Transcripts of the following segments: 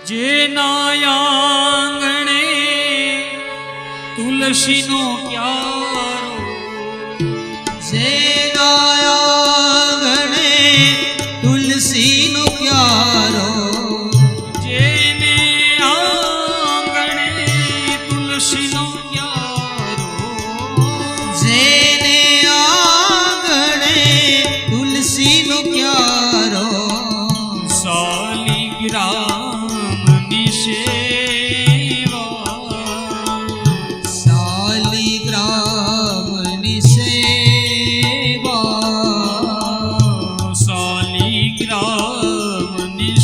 જેના આંગણે તુલસીનો ક્યારો, જેના આંગણે તુલસીનો ક્યારો, જેને આંગણે તુલસીનો ક્યારો, જેને આંગણે તુલસીનો ક્યારો, શાલિગ્રામની સેવા, શાલિગ્રામની સેવા, શાલિગ્રામની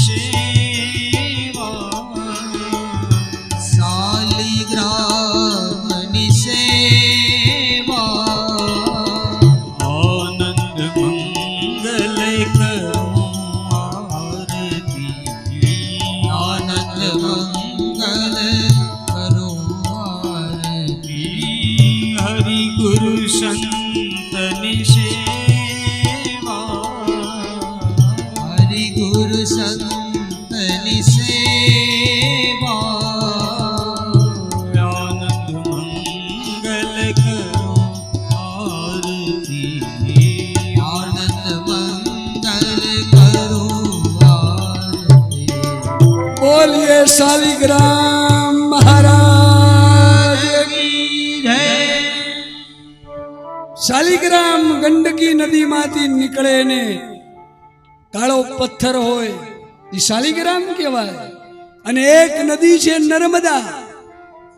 સેવા, શાલિગ્રામની સેવા, આનંદ મંગલ કરું આરતી, આનંદ મંગલ કરું આરતી, હરિ ગુરુ સંતની સેવા, હરિ ગુરુ સંતની સેવા, આનંદ મંગલ કરું આરતી, આનંદ મંગલ કરું આરતી। बोलिए शालिग्राम महाराज की जय। शालिग्राम गंडकी नदी माथी निकळे ने काळो पत्थर होय ई शालिग्राम कहेवाय। अने एक नदी छे नर्मदा,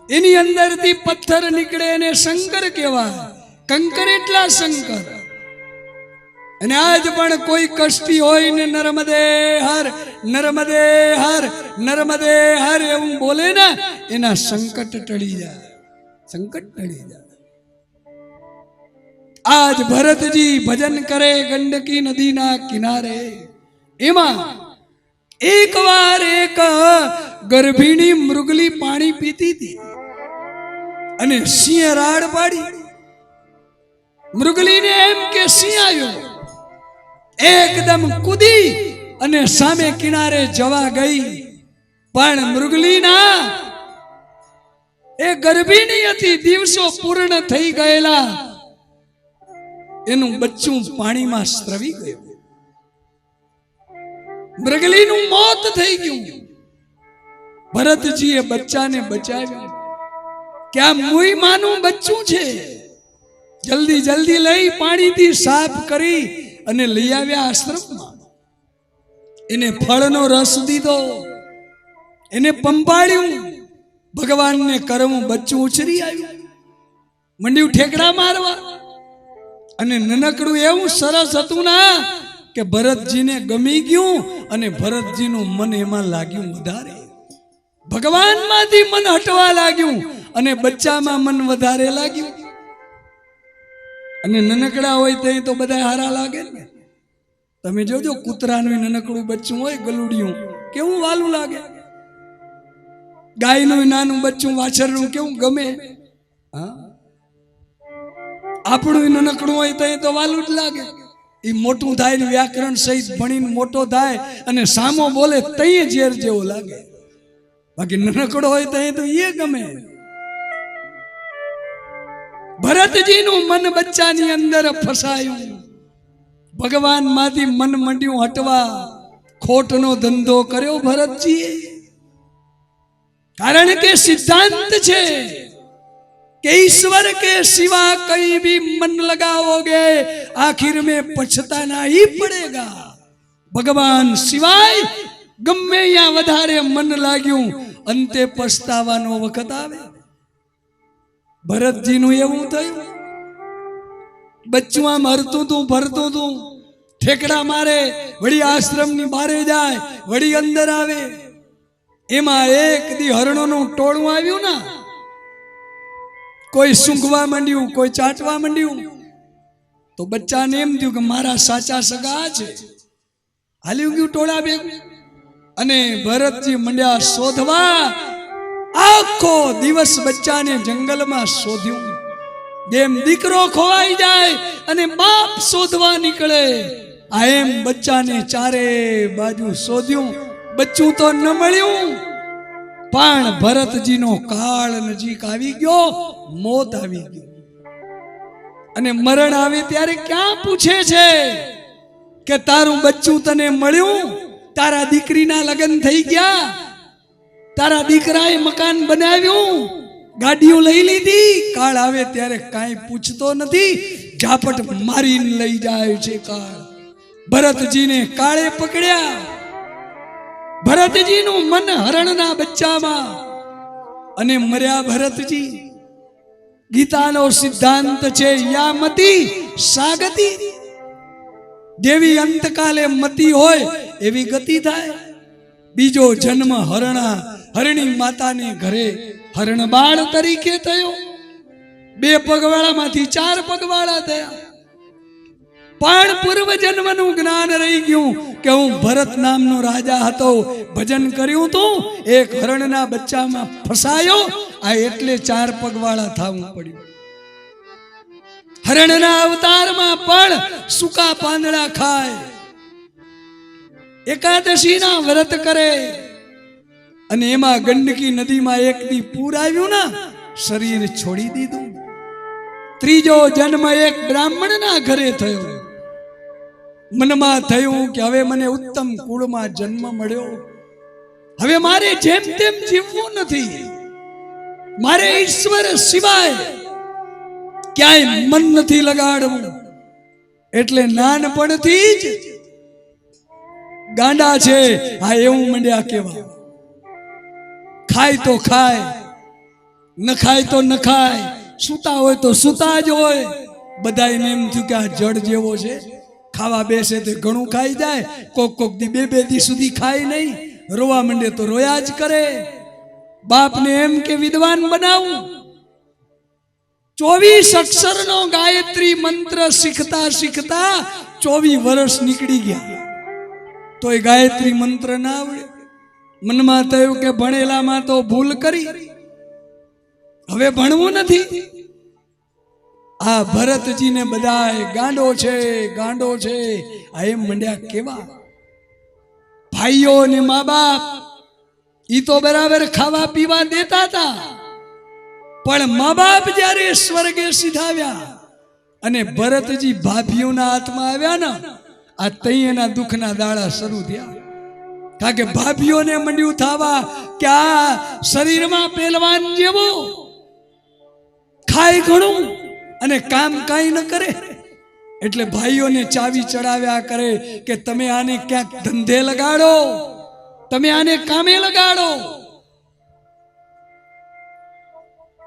एनी अंदरथी पत्थर निकळे ने शंकर कहेवाय। कंकर एटला शंकर। અને આજ પણ કોઈ કષ્ટી હોય ને નર્મદે હર નર્મદે હર નર્મદે હર એવું બોલે ને એના સંકટ ટળી જાય, સંકટ ટળી જાય। આજ ભરતજી ભજન કરે ગંડકી નદીના કિનારે, એમાં એકવાર એક ગર્ભિણી મૃગલી પાણી પીતી હતી અને સિંહ રાડ પાડી। મૃગલીને એમ કે સિંહ આવ્યો, एकदम कूदी अने सामे किनारे जवा गई, पण मृगलीना ए गर्भिणी हती, दिवसों पूर्ण थई गयेला, एनु बच्चुं पाणी में स्त्रवी गयुं। मृगलीनुं मौत थई गयुं। भरतजीए बच्चाने बचाव्यो के आ मुई मानुं बच्चुं छे, जल्दी जल्दी लई पाणीथी साफ करी અને લઈ આવ્યા આશ્રમમાં। એને ફળનો રસ દીધો, એને પંપાળ્યું, ભગવાનને કરવું બચ્ચું ઉછરી આવ્યું। મંડ્યું ઠેકડા મારવા, અને નનકડું એવું સરસ હતું ના કે ભરતજીને ગમી ગયું, અને ભરતજીનું મન એમાં લાગ્યું વધારે। ભગવાનમાંથી મન હટવા લાગ્યું અને બચ્ચામાં મન વધારે લાગ્યું। અને નનકડા હોય તે તો બધા હારા લાગે ને। તમે જોજો કૂતરાનું નનકડું બચ્ચું હોય ગલુડિયું કેવું વાલું લાગે, ગાયનું નાનું બચ્ચું વાછરનું કેવું ગમે। હા, આપણું નનકડું હોય તો વાલું જ લાગે। એ મોટું થાય ને વ્યાકરણ સહિત ભણીને મોટો થાય અને સામો બોલે તઈ ઝેર જેવો લાગે, બાકી નનકડો હોય તો એ ગમે। ભરતજીનું મન બચ્ચાની અંદર ફસાયું, ભગવાન માંથી મન મંડ્યું હટવા। ખોટનો ધંધો કર્યો ભરતજીએ, કારણ કે સિદ્ધાંત છે कि ईश्वर के सिवा कहीं भी मन लगाओगे आखिर में पछताना ही पड़ेगा। भगवान सिवाय गमे या वधारे मन लाग्યું अंते पछताવાનો वखत आवे। ભરતજીનું એવું થયું, બચ્ચું આમ હરતું તું ફરતું તું, ઠેકડા મારે, વળી આશ્રમની બારે જાય, વળી અંદર આવે। એમાં એક દી હરણોનું ટોળું આવ્યું ના, કોઈ સૂંઘવા માંડ્યું, કોઈ ચાટવા માંડ્યું, તો બચ્ચાને એમ થયું કે મારા સાચા સગા છે, હાલ્યું ગયું ટોળા ભેગું। અને ભરતજી મંડ્યા શોધવા। આખો દિવસ બચ્ચાને જંગલમાં શોધ્યું, જેમ દીકરો ખોવાઈ જાય અને બાપ શોધવા નીકળે, આ એમ બચ્ચાને ચારે બાજુ શોધ્યું, બચ્ચું તો ન મળ્યું। પણ ભરતજીનો કાળ નજીક આવી ગયો, મોત આવી ગયું. અને મરણ આવે ત્યારે ક્યાં પૂછે છે કે તારું બચ્ચું તને મળ્યું, તારા દીકરીના લગ્ન થઈ ગયા, તારા દીકરાએ મકાન બનાવ્યું, ગાડીઓ લઈ લીધી. કાળ આવે ત્યારે કાંઈ પૂછતો નથી, ઝાપટ મારીને લઈ જાય છે કાળ. ભરતજીને કાળે પકડ્યા. ભરતજીનું મન હરણના બચ્ચામાં, અને મર્યા ભરતજી. ગીતાનો સિદ્ધાંત છે યામતી સાગતી. દેવી અંતકાલે મતી હોય એવી ગતિ થાય. બીજો જન્મ હરણી માતાને ઘરે હરણબાળ તરીકે થયો. 2 પગવાળામાંથી 4 પગવાળા થયા. પણ પૂર્વ જન્મનું જ્ઞાન રહી ગયું કે હું ભરત નામનો રાજા હતો, ભજન કર્યું તું, એક હરણના બચ્ચામાં ફસાયો, આ એટલે 4 પગવાળા થવું પડ્યું. હરણના અવતારમાં પણ સૂકા પાંદડા ખાય, એકાદશીના વ્રત કરે, અને એમાં ગંડકી નદીમાં એક દી પૂર આવ્યું ને, શરીર છોડી દીધું. ત્રીજો જન્મ એક બ્રાહ્મણના ઘરે થયો. મનમાં થયું કે હવે મને ઉત્તમ કુળમાં જન્મ મળ્યો, હવે મારે જેમ તેમ જીવવું નથી, મારે ઈશ્વર સિવાય ક્યાંય મન નથી લગાડવું. એટલે નાનપણથી જ ગાંડા છે આ એવું મંડ્યા કેવા. ખાય તો ખાય, ન ખાય તો ન ખાય, સૂતા હોય તો સૂતા જ હોય. બધાને એમ થયું કે આ જડ જેવો છે, ખાવા બેસે તો ઘણું ખાઈ જાય, કોક દી 2 દી સુધી ખાય નહીં, રોવા માંડે તો રોયા જ કરે. બાપને એમ કે વિદ્વાન બનાવું. 24 અક્ષરનો ગાયત્રી મંત્ર શીખતા શીખતા 24 વર્ષ નીકળી ગયા, તો એ ગાયત્રી મંત્ર ના આવડે. મનમાં થયું કે ભણેલામાં તો ભૂલ કરી, હવે ભણવું નથી. આ ભરતજીને બધાય ગાંડો છે, ગાંડો છે, આ એમ મંડ્યા કેવા. ભાઈઓ ને મા બાપ ઈ તો બરાબર ખાવા પીવા દેતા હતા, પણ મા બાપ જ્યારે સ્વર્ગે સિધાવ્યા અને ભરતજી ભાભીઓના હાથમાં આવ્યા ને, આ તઈ એના દુઃખના દાડા શરૂ થયા. કારણ કે ભાભીઓને મંડ્યું થવા કે આ શરીરમાં પહેલવાન જેવો ખાય ઘણું અને કામ કાંઈ ન કરે. એટલે ભાઈઓને ચાવી ચડાવ્યા કરે કે તમે આને ક્યાંક ધંધે લગાડો, તમે આને કામે લગાડો.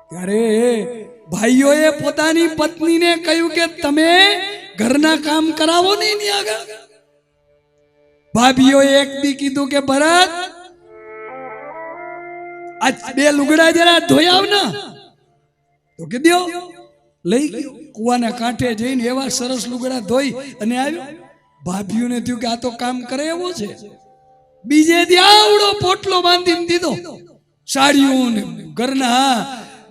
ત્યારે ભાઈઓએ પોતાની પત્નીને કહ્યું કે તમે ઘરના કામ કરાવો ને એની આગળ. ભાભીઓએ એક દી કીધું કે ભરત આ 2 લુગડા જરા ધોઈ આવ ને, તો કે દ્યો. લઈ ગયો કુવાના કાંઠે જઈને એવા સરસ લુગડા ધોઈ અને આવ્યો. ભાભીઓને થયું કે આ તો કામ કરે એવો છે. બીજે દી આવડો પોટલો બાંધીને દીધો, સાડીઓ ને ઘરના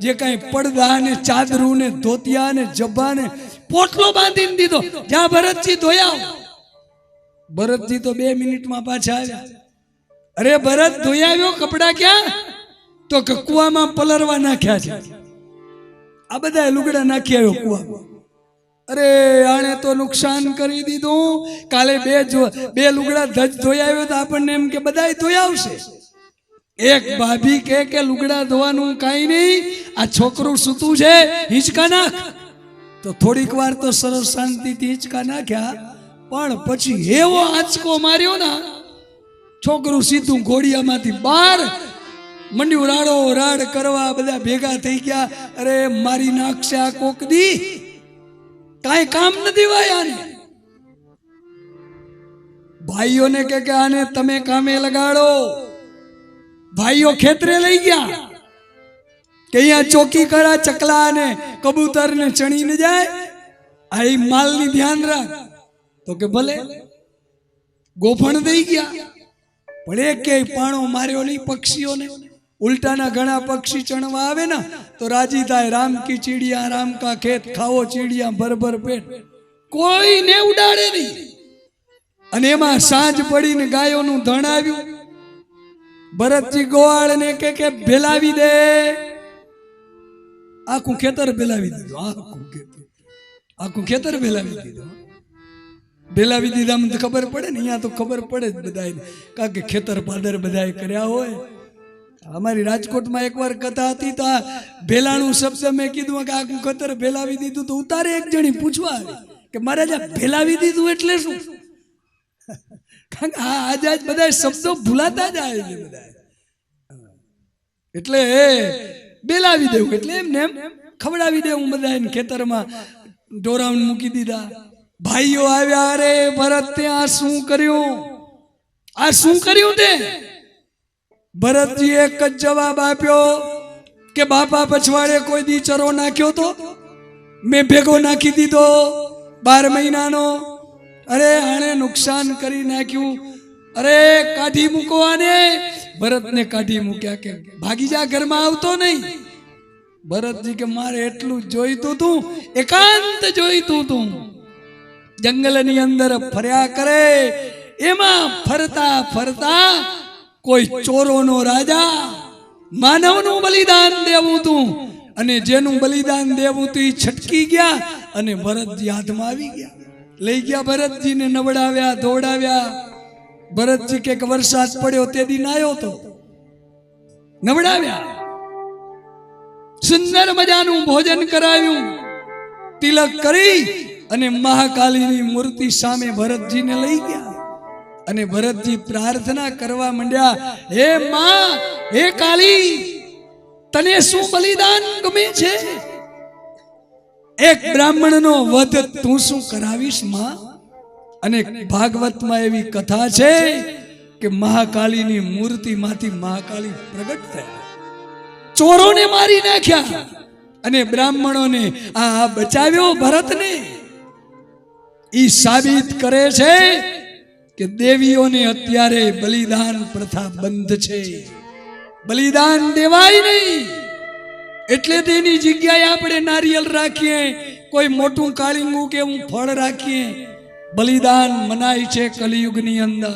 જે કઈ પડદા ને ચાદરું ને ધોતિયા ને જબ્બા ને પોટલો બાંધીને દીધો. જ્યાં ભરતજી ધોયા. ભરતજી તો 2 મિનિટમાં પાછા આવ્યા. અરે ભરત ધોઈ આવ્યો, કપડા ક્યાં? તો કે કુવામાં પલરવા નાખ્યા છે. આ બધા લુગડા નાખી આવ્યો કુવામાં. અરે આણે તો નુકસાન કરી દીધું. કાલે 2 લુગડા ધજ ધોઈ આવ્યો તો આપણને એમ કે બધા ધોઈ આવશે. એક ભાભી કે લુગડા ધોવાનું કાંઈ નહીં, આ છોકરું સૂતું છે, હિંચકા નાખ. તો થોડીક વાર તો સરસ શાંતિથી હિંચકા નાખ્યા, પણ પછી એવો આંચકો માર્યો ને, છોકરું સીધું ઘોડિયામાંથી બહાર મંડ્યું રાડો રાડ કરવા. બધા ભેગા થઈ ગયા. અરે મારી નાખશે આ કોક દી, કાંઈ કામ નથી ભાઈ આને. ભાઈઓને કે આને તમે કામે લગાડો. ભાઈઓ ખેતરે લઈ ગયા કે અહીંયા ચોકી કરા, ચકલા ને કબૂતર ને ચણી ને જાય, આ માલની ધ્યાન રાખ. તો કે ભલે. ગોફણ દઈ ગયા, પણ એક કે પાણો માર્યો નહીં પક્ષીઓને. ઉલટાના ઘણા પક્ષી ચણવા આવે ને તો રાજી થાય, રામ કી ચીડિયા રામ કા ખેત, ખાવો ચીડિયા ભર ભર પેટ. કોઈને ઉડાડે નહીં. અને એમાં સાંજ પડીને ગાયોનું ધણ આવ્યું. ભરતજી ગોવાળ ને કે ભેલાવી દે, આખું ખેતર ભેલાવી દીધું, આખું ખેતર ભેલાવી દીધું. ભેલાવી દીધા મને ખબર પડે ને, અહીંયા તો ખબર પડે જ બધાને, કારણ કે ખેતર પાદર બધાએ કર્યા હોય. અમારી રાજકોટમાં એકવાર કથા હતી તો આ ભેલાણું શબ્દ મેં કીધું કે આખું ખેતર ભેલાવી દીધું તો ઉતારે એક જણી પૂછવા આવી કે મારે આ ભેલાવી દીધું એટલે શું? કારણ કે આજે બધા શબ્દો ભૂલાતા જાય છે બધા. એટલે બેલાવી દેવું એટલે એમને એમ ખવડાવી દેવું બધાને. ખેતરમાં ઢોરાውን મૂકી દીધા. ભાઈઓ આવ્યા, અરે ભરત તે આ શું કર્યું, આ શું કર્યું તે? ભરતજી એક જ જવાબ આપ્યો કે બાપા પછવાડે કોઈ દી ચરો નાખ્યો તો મેં ભેગો નાખી દીધો 12 મહિનાનો. અરે આને નુકસાન કરી નાખ્યું, અરે કાઢી મૂકો આને. ભરતને કાઢી મૂક્યા કે ભાગી જા, ઘરમાં આવતો નહીં. ભરતજી કે મારે એટલું જોઈતું તું, એકાંત જોઈતું તું. જંગલની અંદર ફર્યા કરે, એમાં ફરતા ફરતા કોઈ ચોરોનો રાજા, માનવનું બલિદાન દેવું તું, અને જેનું બલિદાન દેવું તું એ છટકી ગયા અને ભરતજી હાથમાં આવી ગયા. લઈ ગયા ભરતજીને, નવડાવ્યા, ધોવડાવ્યા. ભરતજી કે વરસાદ પડ્યો તે દી નાયો તો, નવડાવ્યા, સુંદર મજાનું ભોજન કરાવ્યું, તિલક કરી અને મહાકાલીની મૂર્તિ સામે ભરતજીને લઈ ગયા. અને ભરતજી પ્રાર્થના કરવા માંડ્યા, હે માં, હે કાલી, તને શું બલિદાન ગમે છે? એક બ્રાહ્મણનો વધ તું શું કરાવીશ માં? અને ભાગવતમાં એવી કથા છે કે મહાકાલીની મૂર્તિમાંથી મહાકાલી પ્રગટ થયા, ચોરોને મારી નાખ્યા અને બ્રાહ્મણોને આ બચાવ્યો ભરતને. ઈ સાબિત કરે છે કે દેવીઓને અત્યારે બલિદાન પ્રથા બંધ છે, બલિદાન દેવાય નહીં. એટલે તેની જગ્યાએ આપણે નારિયેળ રાખીએ, કોઈ મોટું કાળીંગું કે હું ફળ રાખીએ. બલિદાન મનાય છે કલિયુગની અંદર.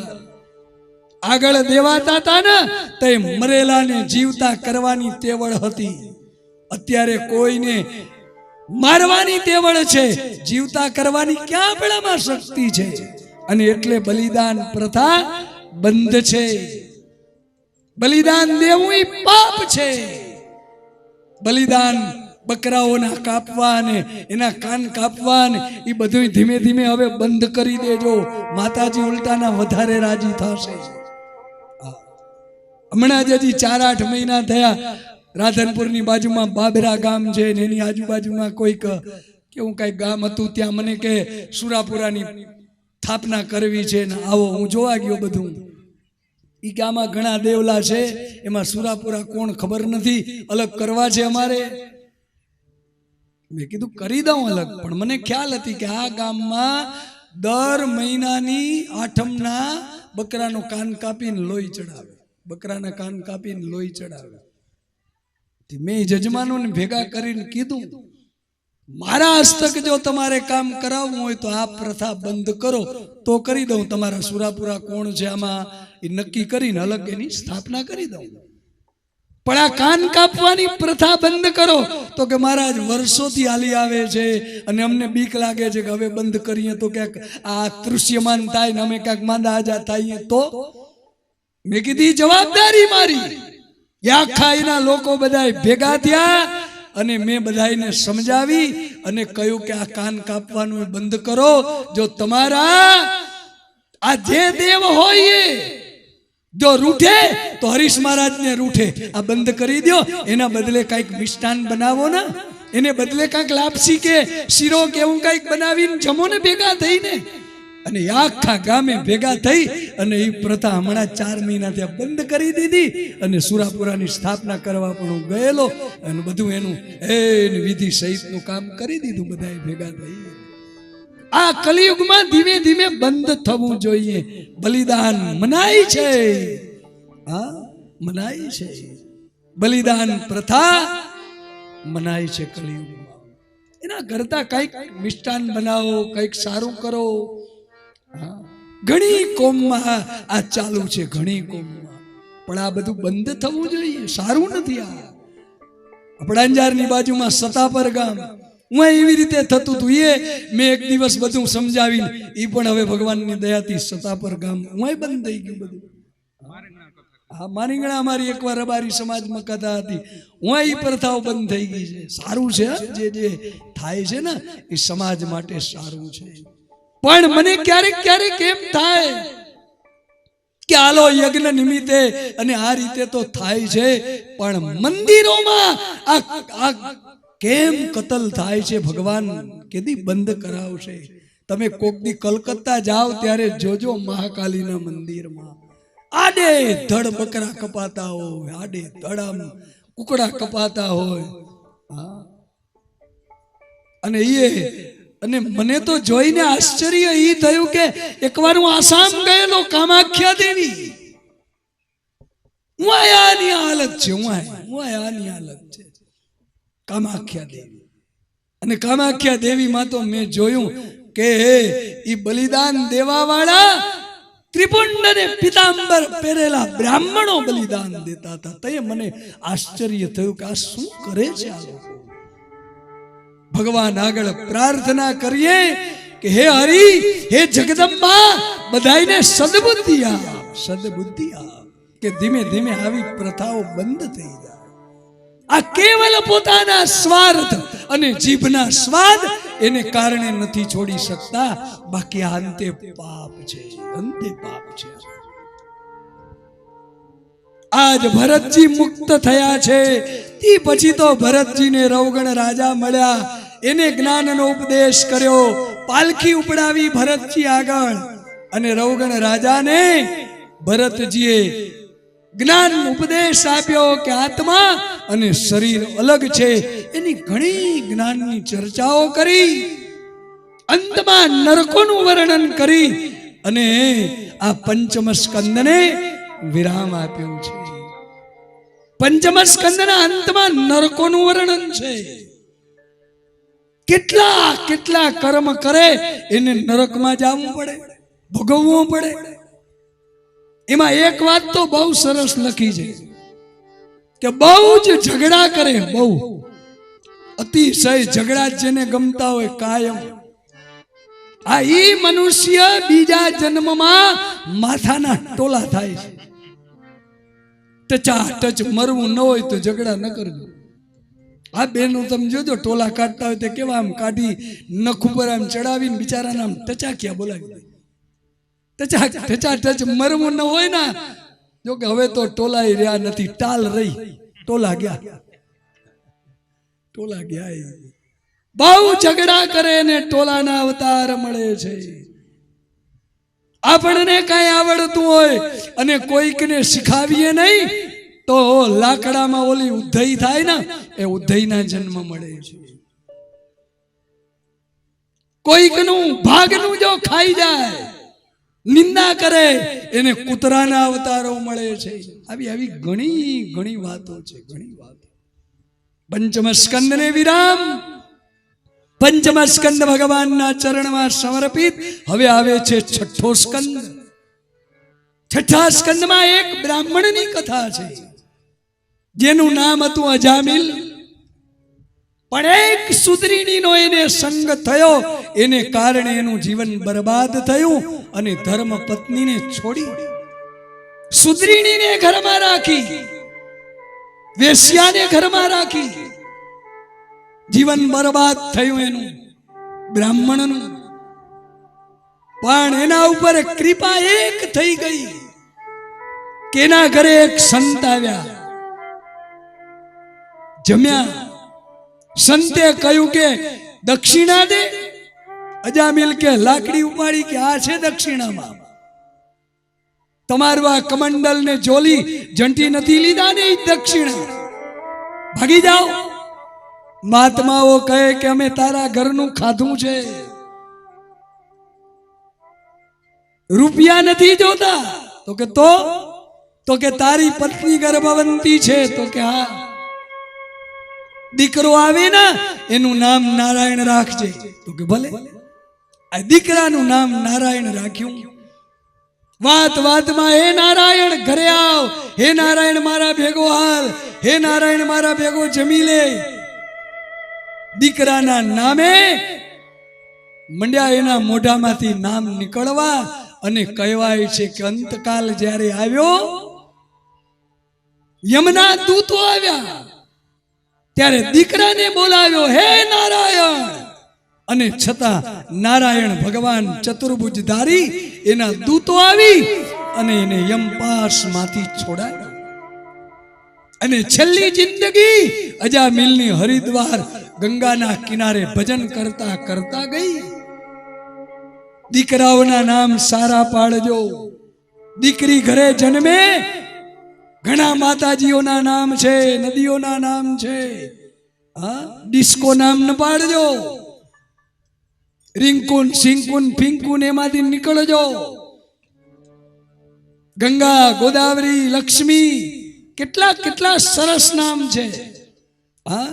આગળ દેવાતા હતા ને તે મરેલાને જીવતા કરવાની તેવડ હતી. અત્યારે કોઈને મારવાની તેવડ છે, જીવતા કરવાની ક્યાં આપણામાં શક્તિ છે? અને એટલે બલિદાન પ્રથા બંધ છે. બલિદાન દેવું એ પાપ છે. બલિદાન બકરાઓના કાપવા ને એના કાન કાપવા ને એ બધું ધીમે ધીમે હવે બંધ કરી દેજો. માતાજી ઉલટાના વધારે રાજી થશે. હમણાં જ હજી 4-8 મહિના થયા, રાધનપુરની બાજુમાં બાબરા ગામ છે ને એની આજુબાજુમાં કોઈક કેવું કઈ ગામ હતું, ત્યાં મને કે સુરાપુરાની સ્થાપના કરવી છે ને આવો. હું જોવા ગયો બધું. ઈ કે આમાં ઘણા દેવલા છે, એમાં સુરાપુરા કોણ ખબર નથી, અલગ કરવા છે અમારે. મેં કીધું કરી દઉં અલગ, પણ મને ખ્યાલ હતી કે આ ગામમાં દર મહિનાની 8મના બકરાનો કાન કાપીને લોહી ચડાવે, બકરાના કાન કાપીને લોહી ચડાવે. મેં જજમાનોને ભેગા કરીને કીધું, મારા હસ્તક જો તમારે કામ કરાવવું હોય તો આ પ્રથા બંધ કરો તો કરી દઉં. તમારા સુરાપુરા કોણ છે આમાં એ નક્કી કરીને અલગ એની સ્થાપના કરી દઉં. પણ આ કાન કાપવાની પ્રથા બંધ કરો તો કે મહારાજ વર્ષોથી હાલી આવે છે અને અમને બીક લાગે છે કે હવે બંધ કરીએ તો ક્યાંક આ દૃશ્યમાન થાય ને અમે ક્યાંક માંદા આજા થઈએ તો. મેં કીધી જવાબદારી મારી. આખા એના લોકો બધા ભેગા થયા અને મેં બધાને સમજાવી અને કહ્યું કે આ કાન કાપવાનું બંધ કરો. જો તમારા આ જે દેવ હોય જો રૂઠે તો હરીશ મહારાજ ને રૂઠે, આ બંધ કરી દો. એના બદલે કઈક મિષ્ટાન બનાવો ને, એને બદલે કઈક લાપસી કે શીરો કે એવું કઈક બનાવીને જમો ને ભેગા થઈને. અને આખા ગામે ભેગા થઈ અને એ પ્રથા હમણાં 4 મહિના ત્યાં બંધ કરી દીધી અને સુરાપુરાની સ્થાપના કરવા પણ હું ગયેલો અને બધું એનું વિધિ સહિતનું કામ કરી દીધું બધાએ ભેગા થઈ. આ કલિયુગમાં ધીમે ધીમે બંધ થવું જોઈએ. બલિદાન મનાય છે, હા મનાય છે. બલિદાન પ્રથા મનાય છે કલિયુગમાં. એના કરતા કઈક મિષ્ટાન બનાવો, કઈક સારું કરો. ઘણી કોમમાં આ ચાલુ છે, ઘણી કોમમાં. પણ આ બધું બંધ થવું જોઈએ, સારું નથી. આ આપણા અંજારની બાજુમાં સતાપર ગામ, હું એવી રીતે થતું હતું. મેં એક દિવસ બધું સમજાવીને એ પણ હવે ભગવાનની દયાથી સતાપર ગામ હું બંધ થઈ ગયું બધું. હા, મારીંગણા અમારી એકવાર રબારી સમાજમાં કથા હતી, હું એ પ્રથાઓ બંધ થઈ ગઈ છે. સારું છે, જે થાય છે ને એ સમાજ માટે સારું છે. પણ મને ક્યારેક ક્યારેક એમ થાય કે આલો યજ્ઞ નિમિત્તે અને આ રીતે તો થાય છે, પણ મંદિરોમાં આ કેમ કતલ થાય છે? ભગવાન કેદી બંધ કરાવશે? તમે કોક દી કલકત્તા જાઓ ત્યારે જોજો, મહાકાલીના મંદિરમાં આડે ધડ બકરા કપાતા હોય, આડે ધડ કુકડા કપાતા હોય. હા, અને મને તો જોઈને આશ્ચર્ય એ થયું કે એકવાર હું આસામ ગયેલો, કામાખ્યા દેવી, હું આયાની હાલત છે, હું આયાની હાલત છે કામાખ્યા દેવી. અને કામાખ્યા દેવીમાં તો મેં જોયું કે એ બલિદાન દેવા વાળા ત્રિપુંડ અને પિતાંબર પહેરેલા બ્રાહ્મણો બલિદાન દેતા હતા. તે મને આશ્ચર્ય થયું કે આ શું કરે છે આ લોકો. ભગવાન આગળ પ્રાર્થના કરીએ કે હે હરિ, હે જગદંબા, બધાઈને સદબુદ્ધિ આપ, સદબુદ્ધિ આપ, કે ધીમે ધીમે આવી પ્રથાઓ બંધ થઈ જાય. આ કેવલ પોતાના સ્વાર્થ અને જીભના સ્વાદ એને કારણે નથી છોડી શકતા, બાકી આ અંતે પાપ છે, અંતે પાપ છે. આજ ભરતજી મુક્ત થયા છે, તે પછી તો ભરતજીને રવગણ રાજા મળ્યા, એને જ્ઞાનનો ઉપદેશ કર્યો, પાલખી ઉપડાવી ભરતજી આગળ, અને રવગણ રાજાને ભરતજીએ જ્ઞાન ઉપદેશ આપ્યો કે આત્મા અને શરીર અલગ છે. એની ઘણી જ્ઞાનની ચર્ચાઓ કરી, અંતમાં નરકોનું વર્ણન કરી અને આ પંચમ સ્કંદને વિરામ આપ્યો છે. પંચમ સ્કંદના અંતમાં નરકોનું વર્ણન છે. કેટલા કેટલા કર્મ કરે એને નરકમાં જવું પડે, ભોગવવું પડે. એમાં એક વાત તો બહુ સરસ લખી છે કે બહુ જ ઝઘડા કરે, બહુ અતિશય ઝઘડા જેને ગમતા હોય કાયમ, આ ઈ મનુષ્ય બીજા જન્મમાં માથાના ટોલા થાય છે. ટચા ટચ મરવું ન હોય તો ઝઘડા ન કરજો. આ બેનો તમે જોજો, ટોલા કાઢતા હોય તો કેવા આમ કાઢી નખ ઉપર આમ ચડાવીને બિચારાને આમ ટચાક્યા બોલાવી, ટચા ટચ મરવું ન હોય ને. જો કે હવે તો ટોલા રહ્યા નથી, ટાલ રહી, ટોલા ગયા, ટોલા ગયા. બહુ ઝઘડા કરે ને ટોલાના અવતાર મળે છે. આપણને કઈ આવડતું હોય અને કોઈકને શીખાવીએ નહીં તો લાકડામાં ઓલી ઉધઈ થાય ને, એ ઉધઈના જન્મ મળે છે. કોઈકનું ભાગનું જો ખાઈ જાય, નિંદા કરે, એને કૂતરાના અવતારો મળે છે. આવી આવી ઘણી ઘણી વાતો છે, ઘણી વાતો. પંચમ સ્કંદને વિરામ, પંચમ સ્કંદ ભગવાનના ચરણમાં સમર્પિત. હવે આવે છે છઠ્ઠો સ્કંદ. છઠ્ઠા સ્કંદમાં એક બ્રાહ્મણની કથા છે જેનું નામ હતું અજામિલ. પણ એક સુદરીણીનો એને સંગ થયો, એને કારણે એનું જીવન બરબાદ થયું અને ધર્મ પત્નીને છોડી સુદરીણીને ઘરમાં રાખી, વેશ્યાને ઘરમાં રાખી. જીવન બરબાદ થયું એનું, બ્રાહ્મણનું. પણ એના ઉપર કૃપા એક થઈ ગઈ કે એના ઘરે એક સંત આવ્યા, જમ્યા. સંતે કહ્યું કે દક્ષિણા દે. અજામિલ કે લાકડી ઉપાડી કે આ છે દક્ષિણામાં, તમારું આ કમંડલ ને જોલી જંટી નથી લીધા ને દક્ષિણા, ભાગી જાઓ. મહાત્માઓ કહે કે અમે તારા ઘરનું ખાધું છે, રૂપિયા નથી જોતા. તો કે તારી પત્ની ગર્ભવંતી છે, તો કે હા. દીકરો આવે ને એનું નામ નારાયણ રાખજે, તો કે ભલે. આ દીકરાનું નામ નારાયણ રાખ્યું. વાત વાતમાં હે નારાયણ ઘરે આવ, હે નારાયણ મારા ભેગો હાલ, હે નારાયણ મારા ભેગો જમી લે. દીકરાના નામે મંડ્યા એના મોઢામાંથી નામ નીકળવા, અને કહેવાય છે કે અંતકાલ જ્યારે આવ્યો, યમના દૂતો આવ્યા ત્યારે દીકરાને બોલાવ્યો હે નારાયણ, અને છતાં નારાયણ ભગવાન ચતુર્ભુજધારી એના દૂતો આવી અને એને યમપાશમાંથી છોડાવ્યો. અને છેલ્લી જિંદગી અજામિલની હરિદ્વાર ગંગાના કિનારે ભજન કરતા કરતા ગઈ. દીકરાઓના નામ સારા પાડજો. દીકરી ઘરે જન્મે ઘણા માતાજીઓના નામ છે, નદીઓના નામ છે. હા, ડિસ્કો નામ ન પાડજો. રિંકુન સિંકુન પિંકુન એમાંથી નીકળજો. ગંગા, ગોદાવરી, લક્ષ્મી, કેટલા કેટલા સરસ નામ છે. હા,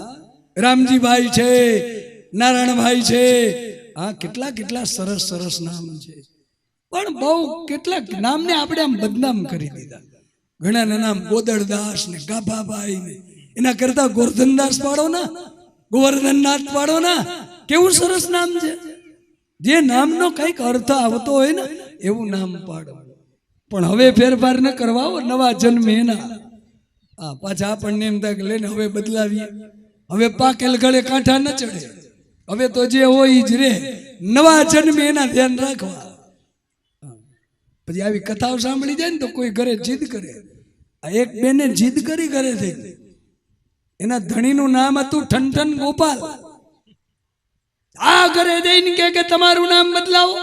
રામજીભાઈ છે, નારાયણભાઈ છે. હા, કેટલા કેટલા સરસ સરસ નામ છે. પણ બહુ કેટલાક નામને આપણે આમ બદનામ કરી દીધા. ઘણાના નામ ગોદરદાસ ને ગાભાભાઈ ને, એના કરતા ગોરધનદાસ પાડો ના, ગોવર્ધનનાથ પાડો ના. કેવું સરસ નામ છે. જે નામનો કઈક અર્થ આવતો હોય ને એવું નામ પાડો. પણ હવે ફેરફાર ન કરવા, નવા જન્મે એના. હા, પાછા આપણને એમ થાય કે લઈને હવે બદલાવીએ. હવે પાકેલ ગળે કાંઠા ન ચડે. હવે તો જે હોય જ રે. નવા જન્મે એના ધ્યાન રાખવા. પછી આવી કથાઓ સાંભળી જાય ને તો કોઈ ઘરે જીદ કરે. આ એક બેને જીદ કરી ઘરે થઈ. એના ધણીનું નામ હતું ઠનઠન ગોપાલ. આ ઘરે જઈને કે તમારું નામ બદલાવો.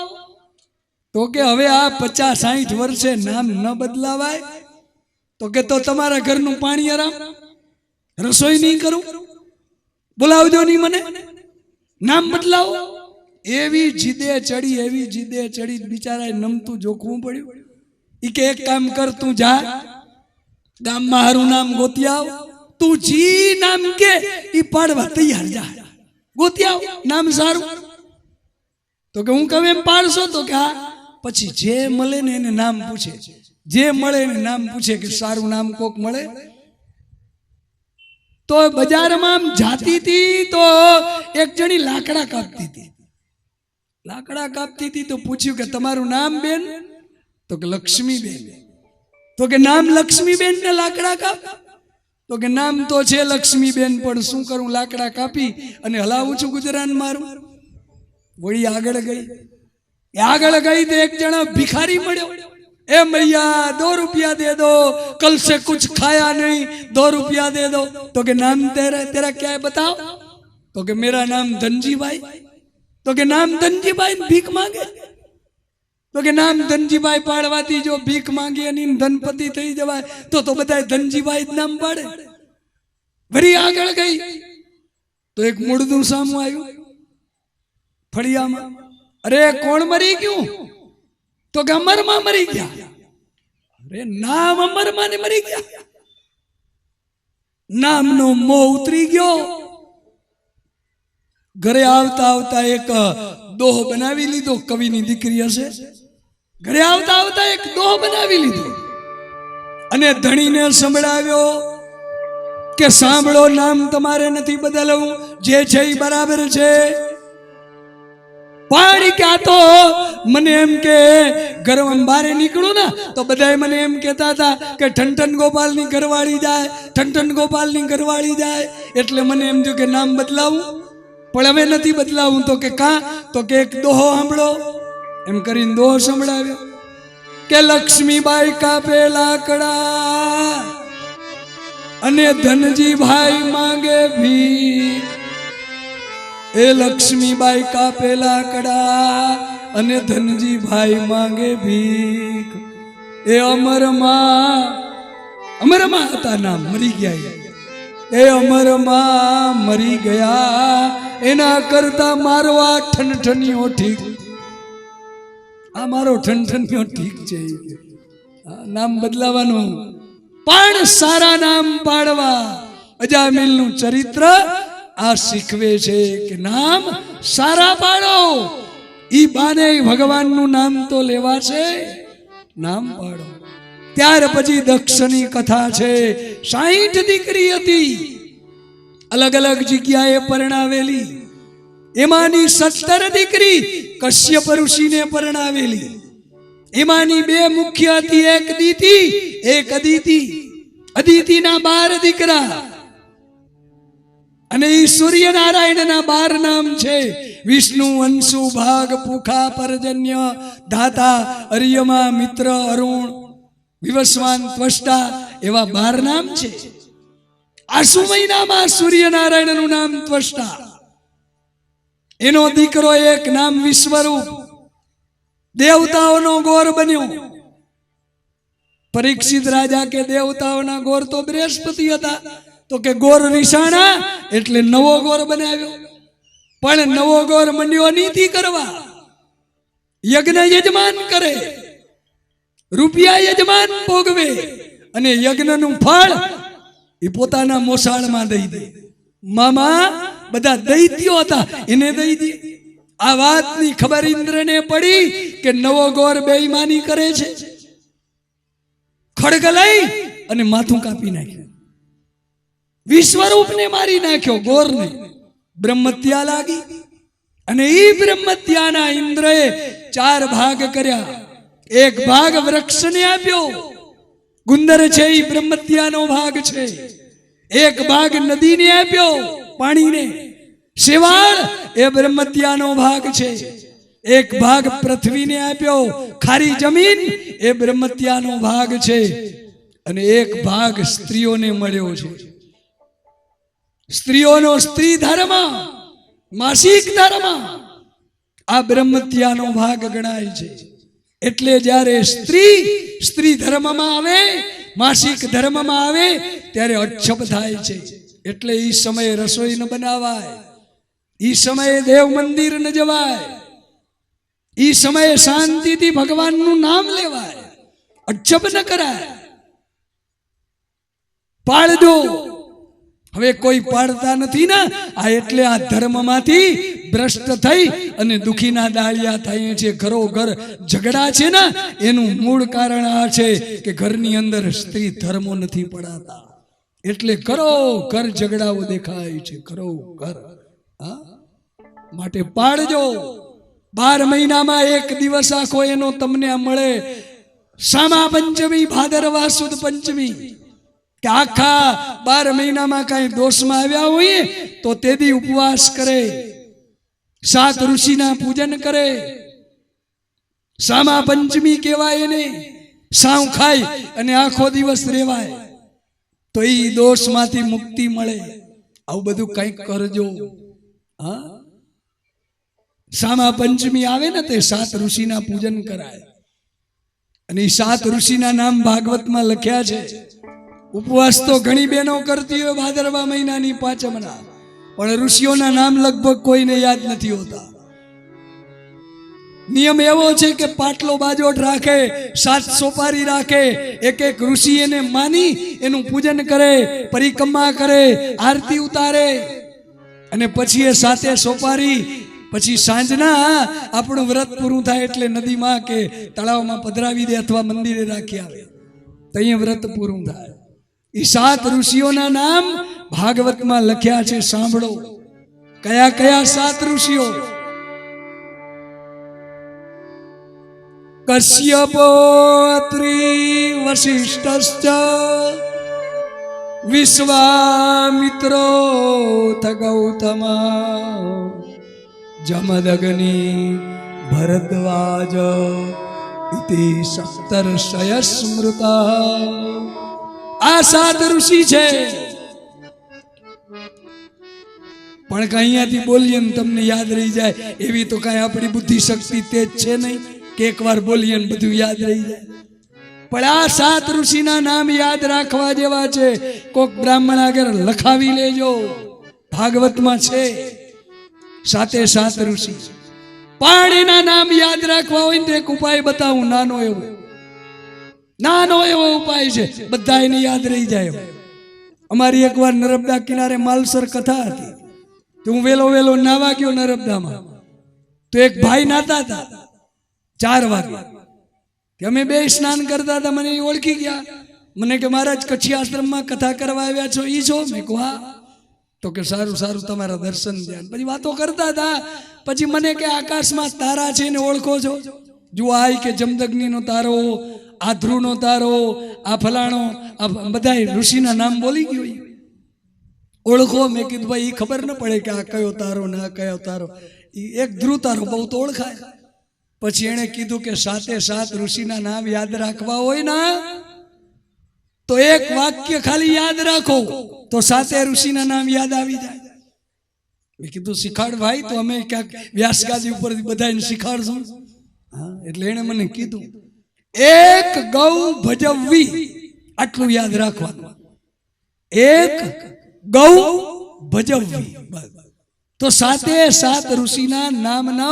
તો કે હવે આ 50-60 વર્ષે નામ ન બદલાવાય. તો કે તો તમારા ઘરનું પાણી આરામ, રસોઈ નહીં કરું, બોલાવજો નહીં મને, નામ બદલાવો. એવી જીદે ચડી, એવી જીદે ચડી, બિચારાએ નમતું જોખવું પડ્યું. ઈ કે એક કામ કર, તું જા ગામમાં હારું નામ ગોતી આવ. તું જી નામ કે ઈ પાડવા તૈયાર, જા ગોતી આવ નામ સારું. તો કે હું કહું એમ પાડશો? તો કે હા. પછી જે મળે ને એને નામ પૂછે, જે મળે એને નામ પૂછે કે સારું નામ કોક મળે. તો બજારમાં આમ જાતી હતી તો એક જણી લાકડા કાપતી હતી. લાકડા કાપતી હતી તો પૂછ્યું કે તમારું નામ બેન? તો કે લક્ષ્મીબેન. તો કે નામ લક્ષ્મીબેન ને લાકડા કાપ? તો કે નામ તો છે લક્ષ્મીબેન, પણ શું કરું, લાકડા કાપી અને હલાવું છું ગુજરાન મારું. વળી આગળ ગઈ. આગળ ગઈ તો એક જણા ભિખારી મળ્યો. ए मैया 2 रुपया दे दो, कल से कुछ खाया नहीं, 2 रुपया दे दो. तो के नाम तेरा क्या है बताओ? तो के मेरा नाम धनजी भाई. तो के नाम धनजी भाई भीख मांगे? तो के नाम धनजी भाई पाड़वाती जो भीख मांगी અને ધનપતિ થઈ જવાય તો બધાય ધનજી ભાઈ જ નામ પાડે. વળી આગળ ગઈ તો એક મુર્દું સામું આવ્યું ફળિયામાં. અરે કોણ મરી ગયું? तो કે અમરમાં મરી ગયા. અરે નામ અમરમાં ને મરી ગયા. નામનો મોહ ઉતરી ગયો. ઘરે આવતા આવતા એક દોહ બનાવી લીધો. કવિની દીકરી હશે. ઘરે આવતા આવતા એક દોહ બનાવી લીધો અને ધણીને સંભળાવ્યો કે સાંભળો, નામ તમારે નથી બદલવું, જે છે એ બરાબર છે. પાણી ક્યાં તો મને એમ કે ઘરમાં બહાર નીકળું ને તો બધાય મને એમ કહેતા હતા કે ઠનઠન ગોપાલની ઘરવાળી જાય, ઠનઠન ગોપાલની ઘરવાળી જાય. એટલે મને એમ થયું કે નામ બદલાવું, પણ હવે નથી બદલાવું. તો કે કાં? તો કે એક દોહો સાંભળો. એમ કરીને દોહો સંભળાવ્યો કે લક્ષ્મીબાઈ કાપે લાકડા અને ધનજીભાઈ માંગે ભીખ. એ લક્ષ્મીબાઈ કાપે લાકડા અને ધનજીભાઈ માંગે ભીખ. એ અમરમાં હતા, નામ મરી ગયા. એ અમરમાં મરી ગયા, એના કરતા મારો આ ઠનઠનિયો ઠીક. આ મારો ઠનઠનિયો ઠીક છે. નામ બદલાવાનું પણ સારા નામ પાડવા. અજામિલનું ચરિત્ર આ શીખવે છે કે નામ સારા પાડો. ઈ બાને ભગવાનનું નામ તો લેવાશે. નામ પાડો. ત્યાર પછી દક્ષની કથા છે. 60 દીકરી હતી, અલગ અલગ જગ્યાએ પરણાવેલી. એમાંની 17 દીકરી કશ્યપ ઋષિને પરણાવેલી. એમાંની 2 મુખ્ય હતી, એક દીતિ એક અદિતિ. અદિતિના 12 દીકરા અને એ સૂર્યનારાયણના 12 નામ છે. વિષ્ણુ, અંશુ, ભાગ, પુખા, પર્જન્ય, ધાતા, અર્યમા, મિત્ર, અરુણ, વિવસ્વાન, ત્વષ્ટા એવા 12 નામ છે. આસુ મહિનામાં સૂર્યનારાયણનું નામ ત્વષ્ટા. એનો દીકરો એક નામ વિશ્વરૂપ, દેવતાઓનો ગોર બન્યો. પરીક્ષિત રાજા કે દેવતાઓના ગોર તો બૃહસ્પતિ હતા, તો કે ગોર રિસાણા એટલે નવો ગોર બનાવ્યો. પણ નવો ગોર મંડ્યો નીતિ કરવા, યજ્ઞ યજમાન કરે, રૂપિયા યજમાન ભોગવે અને યજ્ઞનું ફળ એ પોતાના મોસાળમાં દઈ દે. મામા બધા દૈત્યો હતા, એને દઈ દે. આ વાતની ખબર ઇન્દ્રને પડી કે નવો ગોર બેઈમાની કરે છે. ખડગ લઈ અને માથું કાપી નાખ્યું. વિશ્વરૂપને મારી નાખ્યો, ગોરને. બ્રહ્મત્યા લાગી અને એ બ્રહ્મત્યાના ઇન્દ્રએ 4 ભાગ કર્યા. એક ભાગ વૃક્ષને આપ્યો, ગુંદર છે એ બ્રહ્મત્યાનો ભાગ છે. એક ભાગ નદીને આપ્યો, પાણીને. શેવાળ એ બ્રહ્મત્યાનો ભાગ છે. એક ભાગ પૃથ્વીને આપ્યો, ખારી જમીન એ બ્રહ્મત્યાનો ભાગ છે. અને એક ભાગ સ્ત્રીઓને મળ્યો છે. સ્ત્રીઓનો સ્ત્રી ધર્મ, માસિક ધર્મ આ બ્રહ્મત્યાનો ભાગ ગણાય છે. એટલે જ્યારે સ્ત્રી ધર્મમાં આવે, માસિક ધર્મમાં આવે ત્યારે અક્ષપ થાય છે. એટલે એ સમયે રસોઈ ન બનાવાય, એ સમયે દેવ મંદિર ન જવાય, એ સમયે શાંતિથી ભગવાનનું નામ લેવાય, અક્ષપ ન કરાય. પાળજો. હવે કોઈ પાડતા નથી ને, આ એટલે આ ધર્મમાંથી ભ્રષ્ટ થઈ અને દુખીના દાળિયા થાય છે. ઘરો ઘર ઝઘડા છે ને, એનું મૂળ કારણ આ છે કે ઘરની અંદર સ્ત્રી ધર્મો નથી પડાતા. એટલે ઘરો ઘર ઝઘડાઓ દેખાય છે, ઘરો ઘર. માટે પાડજો. 12 મહિનામાં એક દિવસ આખો એનો તમને મળે. સામા પંચમી, ભાદરવા સુદ પંચમી, કે આખા 12 મહિનામાં કઈ દોષમાં આવ્યા હોય તો તેદી ઉપવાસ કરે, 7 ઋષિના પૂજન કરે. સામા પંચમી કહેવાય એને. સાવ ખાય અને આખો દિવસ રેવાય તો એ દોષમાંથી મુક્તિ મળે. આવું બધું કંઈક કરજો. હા, સામા પંચમી આવે ને તે 7 ઋષિના પૂજન કરાય. અને એ 7 ઋષિના નામ ભાગવતમાં લખ્યા છે. ઉપવાસ તો ઘણી બહેનો કરતી હોય ભાદરવા મહિનાની પાંચમના, પણ ઋષિઓના નામ લગભગ કોઈને યાદ નથી હોતા. નિયમ એવો છે કે પાટલો બાજોટ રાખે, 7 સોપારી રાખે, એક એક ઋષિ એને માની એનું પૂજન કરે, પરિક્રમા કરે, આરતી ઉતારે અને પછી એ 7 સોપારી પછી સાંજના આપણું વ્રત પૂરું થાય એટલે નદીમાં કે તળાવમાં પધરાવી દે અથવા મંદિરે રાખી આવે તો અહીંયા વ્રત પૂરું થાય. એ 7 ઋષિઓના નામ ભાગવતમાં લખ્યા છે, સાંભળો. કયા કયા 7 ઋષિઓ? કશ્યપો, અત્રિ, વસિષ્ઠશ્ચ, વિશ્વામિત્રો, ગૌતમા, જમદગ્નિ, ભરદ્વાજ ઇતિ 17 સ્મૃતા. આ 7 ઋષિ છે. પણ કઈ અહીંયાથી બોલીએ ને તમને યાદ રહી જાય એવી તો કઈ આપણી બુદ્ધિ શક્તિ તેજ છે નહીં કે એકવાર બોલીએ ને બધું યાદ રહી જાય. પણ આ 7 ઋષિના નામ યાદ રાખવા જેવા છે. કોક બ્રાહ્મણ આગળ લખાવી લેજો, ભાગવતમાં છે 7 ઋષિ. પણ એના નામ યાદ રાખવા હોય ને એક ઉપાય બતાવું, નાનો એવો ઉપાય છે, બધા એને યાદ રહી જાય. અમારી એકવાર નર્મદા કિનારે માલસર કથા હતી તો હું વેલો નાવા ગયો નર્મદામાં, તો એક ભાઈ નાતા હતા 4 વાગે. કે અમે બે સ્નાન કરતા હતા, મને એ ઓળખી ગયા. મને કે મહારાજ કચ્છી આશ્રમમાં કથા કરવા આવ્યા છો, ઈ છો? મેં કહું હા. તો કે સારું સારું, તમારા દર્શન ધ્યાન. પછી વાતો કરતા હતા. પછી મને કે આકાશમાં તારા છે ને ઓળખો છો? જુઓ, આ કે જમદગ્નિનો તારો, આ ધ્રુવનો તારો, આ ફલાણો, આ બધા ઋષિના નામ બોલી ગયો. ઓળખો? મેં કીધું ભાઈ એ ખબર ન પડે કે આ કયો તારો ને આ કયો તારો. એક ધ્રુવ તારો બહુ તો ઓળખાય. પછી એણે કીધું કે 7 ઋષિના નામ યાદ રાખવા હોય ને તો એક વાક્ય ખાલી યાદ રાખો તો 7 ઋષિના નામ યાદ આવી જાય. મેં કીધું શીખાડ ભાઈ. તો અમે ક્યાંક વ્યાસગાદી ઉપર બધાને શીખાડશું. હા, એટલે એને મને કીધું એક ગૌ ભજવવી, આટલું યાદ રાખવાનું. એક ગૌ ભજવવી. તો 7 ઋષિના નામનો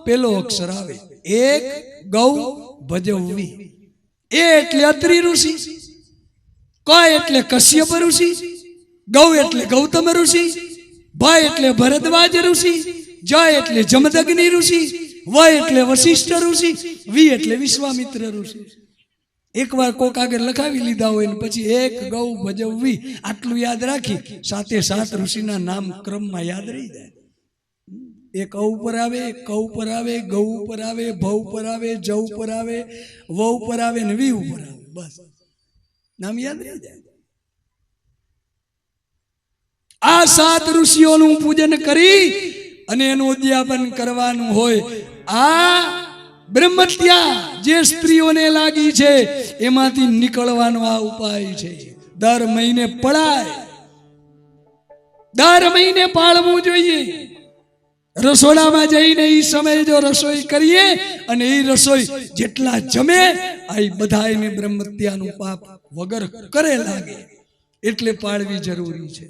પેલો અક્ષર આવે. એક ગૌ ભજવવી. એ એટલે અત્રિ ઋષિ, ક એટલે કશ્યપ ઋષિ, ગૌ એટલે ગૌતમ ઋષિ, ભ એટલે ભરદ્વાજ ઋષિ, જ એટલે જમદગ્નિ ઋષિ, વ એટલે વશિષ્ઠ ઋષિ, વી એટલે વિશ્વામિત્ર ઋષિ. એકવાર કોક આગળ લખાવી લીધા હોય ને પછી એક ગૌ ભજવવી આટલું યાદ રાખી 7 ઋષિના નામ ક્રમમાં યાદ રહી જાય. એક અ ઉપર આવે, ક ઉપર આવે, ગૌ ઉપર આવે, ભ ઉપર આવે, જ ઉપર આવે, વ ઉપર આવે ને વી ઉપર આવે. બસ નામ યાદ રહી જાય. આ 7 ઋષિઓનું પૂજન કરી અને એનું ઉદ્યાપન કરવાનું હોય. આ બ્રહ્મત્યા જે સ્ત્રીઓને લાગી છે એમાંથી નીકળવાનો આ ઉપાય છે. દર મહિને પડાય, દર મહિને પાળવું જોઈએ. રસોડામાં જઈને એ સમયે જો રસોઈ કરીએ અને એ રસોઈ જેટલા જમે આ બધા એને બ્રહ્મત્યાનું પાપ વગર કરે લાગે એટલે પાળવી જરૂરી છે.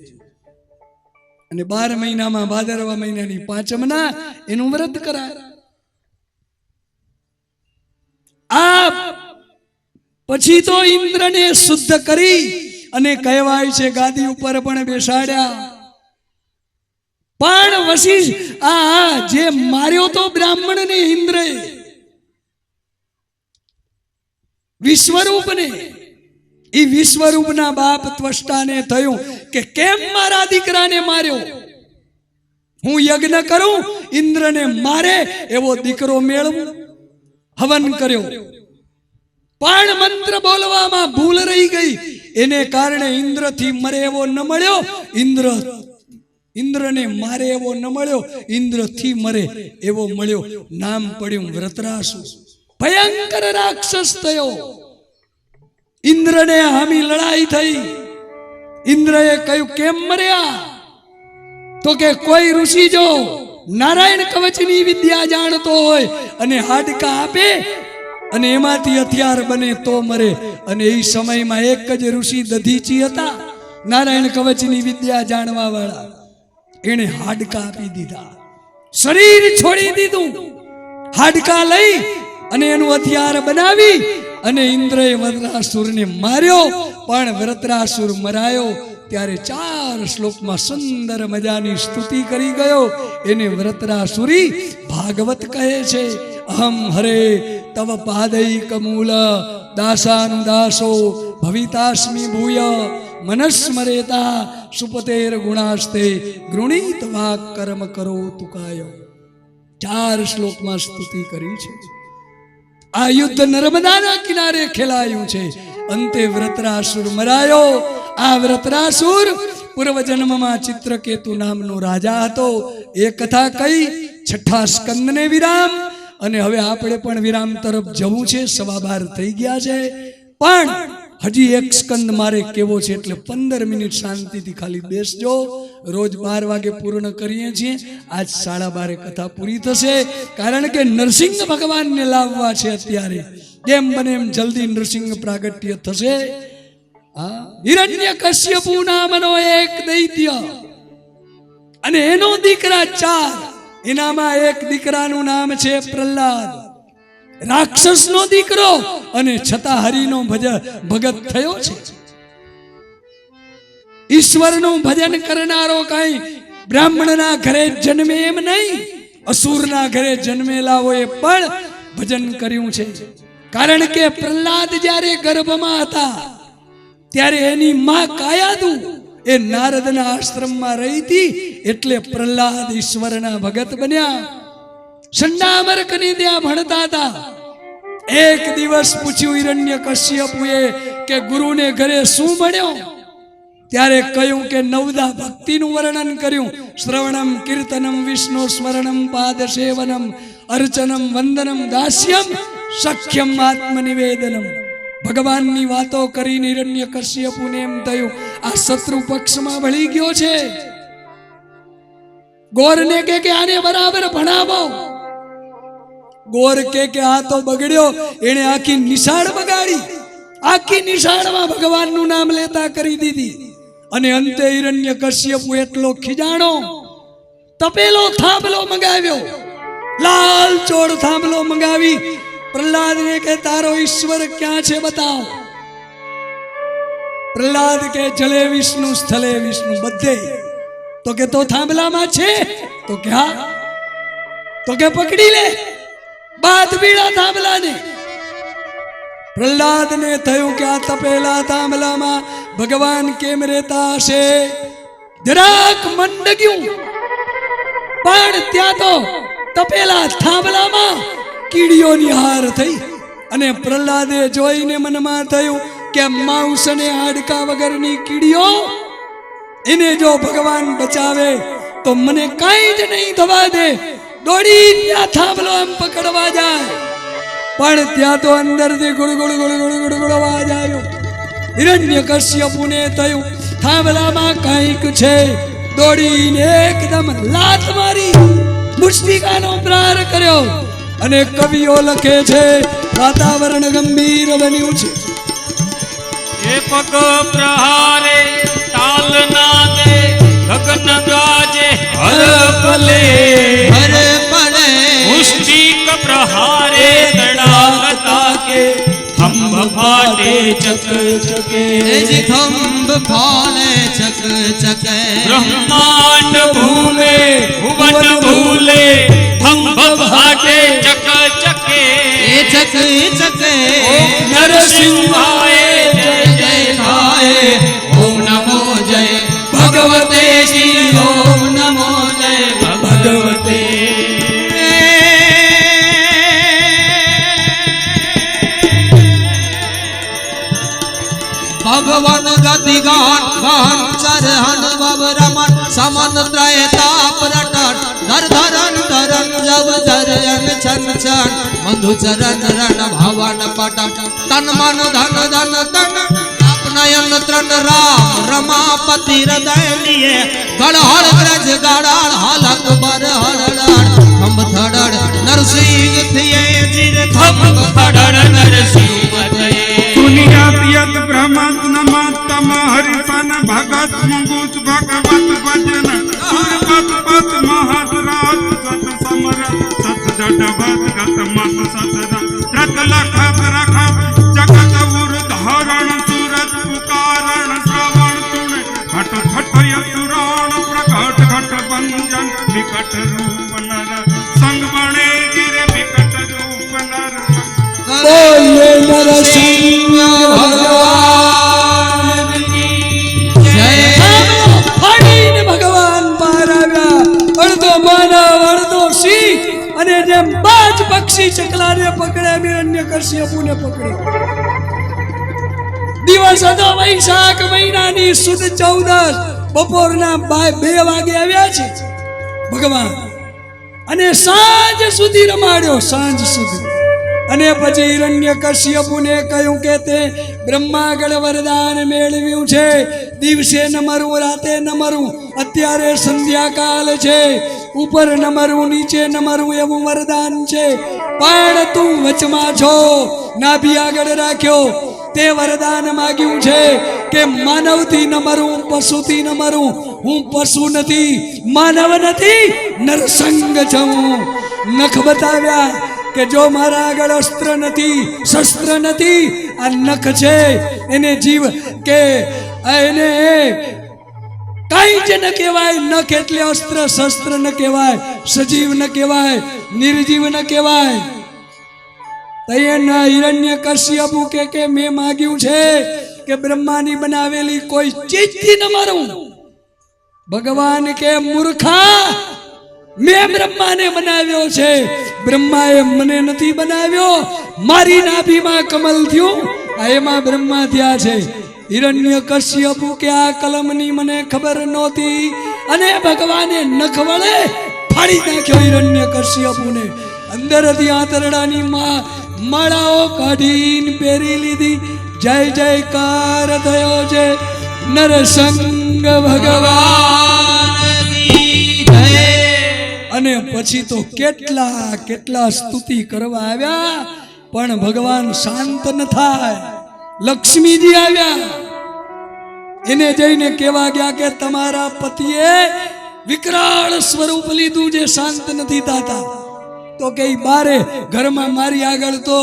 અને 12 મહિનામાં ભાદરવા મહિનાની 5મના એનું વ્રત કરાય. આ પછી તો ઇન્દ્રને શુદ્ધ કરી અને કહેવાય છે ગાદી ઉપર પણ બેસાડ્યા. પણ વશિષ્ઠ આ જે માર્યો તો બ્રાહ્મણને ઇન્દ્રએ, વિશ્વરૂપને, એ વિશ્વરૂપના બાપ ત્વષ્ટાને થયું કે કેમ મારા દીકરાને માર્યો? હું યજ્ઞ કરું, ઇન્દ્રને મારે એવો દીકરો મેળવું. હવન કર્યો પણ મંત્ર બોલવામાં ભૂલ રહી ગઈ. એને કારણે ઇન્દ્રથી મરે એવો ન મળ્યો, ઇન્દ્રને મારે એવો ન મળ્યો, ઇન્દ્રથી મરે એવો મળ્યો. નામ પડ્યું વ્રતરાસુર. ભયંકર રાક્ષસ થયો. ઇન્દ્રને હામી લડાઈ થઈ. ઇન્દ્રએ કહ્યું કેમ મર્યા? તો કે કોઈ ઋષિ જો નારાયણ કવચની વિદ્યા જાણતો હોય અને હાડકા આપે અને એમાંથી હથિયાર બને તો મરે. અને એ સમયમાં એક જ ઋષિ દધીચી હતા, નારાયણ કવચની વિદ્યા જાણવા વાળા. એને હાડકા આપી દીધા, શરીર છોડી દીધું. હાડકા લઈ અને એનું હથિયાર બનાવી અને ઇન્દ્રએ વ્રતરાસુરને માર્યો. પણ વ્રતરાસુર મરાયો ત્યારે 4 શ્લોકમાં સુંદર મજાની સ્તુતિ કરી ગયો. એને વ્રતરાસુરી ભાગવત કહે છે. અહમ હરે તવ પાદૈક મૂલ દાસાનુદાસો ભવિતાસ્મિ ભૂય મનસ્મરેતા સુપતેર ગુણાસ્તે ગૃણીત વાક કર્મ કરો તુકાય. 4 શ્લોકમાં સ્તુતિ કરી છે. આ યુદ્ધ નર્મદાના કિનારે ખેલાયું છે. અંતે વ્રતરાસુર મરાયો. આ વ્રતરાસુર પૂર્વજન્મમાં ચિત્રકેતુ નામનો રાજા હતો. એ કથા કઈ 6ઠા સ્કંદને વિરામ. અને હવે આપણે પણ વિરામ તરફ જવું છે. 12:15 થઈ ગયા છે. પણ હજી એક સ્કંદ મારે કેવો છે એટલે 15 મિનિટ શાંતિથી ખાલી બેસજો. રોજ 12 વાગે પૂર્ણ કરીએ છીએ. આજ 12:30 કથા પૂરી થશે. કારણ કે નરસિંહ ભગવાનને લાવવા છે. અત્યારે જેમ બને એમ જલ્દી નરસિંહ પ્રાગટ્ય થશે. હિરણ્યકશ્યપુ નામનો એક દૈત્ય અને એનો દીકરા 4. એનામાં એક દીકરાનું નામ છે પ્રહલાદ, રાક્ષસનો દીકરો, અને છતાં હરિનો ભગત થયો છે. ઈશ્વરનું ભજન કરનારો કઈ બ્રાહ્મણના ઘરે જન્મે એમ નહીં, અસુરના ઘરે જન્મેલાઓએ પણ ભજન કર્યું છે. કારણ કે પ્રહલાદ જ્યારે ગર્ભમાં હતા ત્યારે એની માં કાયાદુ એ નારદના આશ્રમમાં રહી હતી, એટલે પ્રહલાદ ઈશ્વરના ભગત બન્યા. સંડામર્કની ત્યાં ભણતા હતા. એક દિવસ પૂછ્યું હિરણ્યકશ્યપુએ કે ગુરુને ઘરે શું મળ્યો? ત્યારે કહ્યું કે નવદા ભક્તિનું વર્ણન કર્યું. શ્રવણમ કીર્તનમ વિષ્ણુ સ્મરણમ પાદ સેવનમ અર્ચનમ વંદનમ દાસ્યમ સખ્યમ આત્મનિવેદનમ. ભગવાનની વાતો કરીને હિરણ્યકશ્યપુને એમ થયું આ શત્રુ પક્ષમાં ભળી ગયો છે. ગોરને કે આને બરાબર ભણાવો. ગોર કે આ તો બગડ્યો, એને આખી નિશાળ બગાડી. આખી નિશાળમાં ભગવાનનું નામ લેતા કરી દીધી. અને અંતે હિરણ્યકશ્યપુ એટલો ખીજાણો, તપેલો થાંભલો મંગાવ્યો, લાલ ચોળ થાંભલો મંગાવી પ્રહલાદને કે તારો ઈશ્વર ક્યાં છે બતાવ. પ્રહલાદ કે જલે વિષ્ણુ સ્થલે વિષ્ણુ, બધે. તો કે તો થાંભલામાં છે? તો કે હા. તો કે પકડી લે બાદ બીડા થાંભલાને. પ્રહલાદને થયું કે આ તપેલા થાંભલામાં ભગવાન કેમ રહેતા હશે? જરાક મન ડગ્યું, પણ ત્યાં તો તપેલા થાંભલામાં કીડીઓની હાર થઈ. અને પ્રહલાદે જોઈને મનમાં થયું કે માંસ અને હાડકા વગરની કીડીઓ, એને જો ભગવાન બચાવે તો મને કાંઈ જ નહીં થવા દે. દોડી ત્યાં થાંભલો એમ પકડવા જાય, પણ ત્યાં તો અંદરથી ગુડગુડ ગુડગુડ ગુડગુડ અવાજ આવ્યો. હિરણ્યકશ્યપુને થયું થાંભલામાં કંઈક છે. દોડીને એકદમ લાત મારી, મુષ્ટિકાનો પ્રહાર કર્યો. અને કવિઓ લખે છે વાતાવરણ ગંભીર બન્યું છે. એ પગ પ્રહારે તાલ ના દે ગગન ગાજે હર ભલે હર પડે મુષ્ટિક પ્રહારે તડાગતા કે ખંભ ફાટે ચક ચકે. તેજી ખંભ ફાળે ચક ચકે. બ્રહ્માંડ ભૂલે ભુવન ભૂલે ખંભ ફાટે ચક ચકે. એ ચક ચકે. ઓમ નરસિંહાય જય જય થાય. ઓમ નમો જય ભગવતે શ્રી ઓમ નમો જય ભગવતે. ભગવાન ગતિ ગાન ગાન ચરહન ભવ રમણ સમન ત્રય તાપ રટન ધર ધરન ધરન જવ ધરયન છન છન બંધુ ચરણ રણ ભવન પટમ તન મન ધન ધન તન આપનયન ત્રણ રામ રમાપતિ હૃદય લીએ ગળહળ ગ્રજ ગાડાળ હાલક બર હળડ ખંભ થડડ નરસિંહ થિયે જીર ખંભ ખડડ નરસિંહ થયે. સુનિયાત બ્રહ્મત્નમતમ હરિપન ભગત મુગુત ભગવત ભજન સુરપત પત મહદરાત સત સમર સત જડવત ગત મત સતર રત લખત રખત જગત ઉર ધારણ સુરત પુકારણ શ્રવણ તુણ ઘટ ઘટય સુરાણ પ્રકટ ઘટ ભંજન વિકટ રૂપ નર સંગ બણે ગિર વિકટ રૂપ નર બોલે નરસિંહ ભગવાન જય. ફાડીને ભગવાન બહાર આવ્યા. અડધો માનવ અડધો સિંહ, અને જેમ બાજ પક્ષી ચકલાને પકડે હિરણ્યકશ્યપુને પકડે. દિવસ હતો વૈશાખ મહિનાની સુદ 14, બપોરના 2 વાગે આવ્યા છે ભગવાન. અને સાંજ સુધી રમાડ્યો, સાંજ સુધી. અને પછી હિરણ્યકશ્યપુને કહ્યું કે તે બ્રહ્માગળ વરદાન મેળવ્યું છે. દિવસે ન મરવું, રાતે ન મરવું, અત્યારે સંધ્યાકાલ છે, ઉપર ન મરવું, નીચે ન મરવું એવું વરદાન છે. પણ તું વચમાં છો, નાભી આગળ રાખ્યો. તે વરદાન માગ્યું છે કે માનવથી ન મરવું, પશુથી ન મરવું. હું પશુ નથી, માનવ નથી, નરસંગ છું. નખ બતાવ્યા કે જો મારા આગળ અસ્ત્ર નથી, શસ્ત્ર નથી, આ નખ છે, એને જીવ કે એને કઈ જ ન કહેવાય. નખ એટલે અસ્ત્ર શસ્ત્ર ન કહેવાય, સજીવ ન કહેવાય, નિર્જીવ ન કહેવાય. તૈયારના હિરણ્યકશ્યપુ કે મેં માગ્યું છે કે બ્રહ્માની બનાવેલી કોઈ ચીજથી ન મારું. ભગવાન કે મૂર્ખા, મેં બ્રહ્માને બનાવ્યો છે, બ્રહ્માએ મને નથી બનાવ્યો. મારી નાભીમાં કમલ થયું, એમાં બ્રહ્મા થયા છે. હિરણ્યકશ્યપુ કે આ કલમની મને ખબર નહોતી, અને ભગવાને નખ વડે ફાડી નાખ્યો હિરણ્યકશ્યપુને. અંદરથી આંતરડાની માળાઓ કાઢીને પહેરી લીધી. જય જયકાર થયો છે નરસંગ ભગવાન. અને પછી તો કેટલા સ્તુતિ કરવા આવ્યા, પણ ભગવાન શાંત ન થાય. લક્ષ્મીજી આવ્યા, એને જઈને કહેવા ગયા કે તમારા પતિએ વિકરાળ સ્વરૂપ લીધું જે શાંત નથી થતા. તો કે બારે ઘરમાં મારી આગળ તો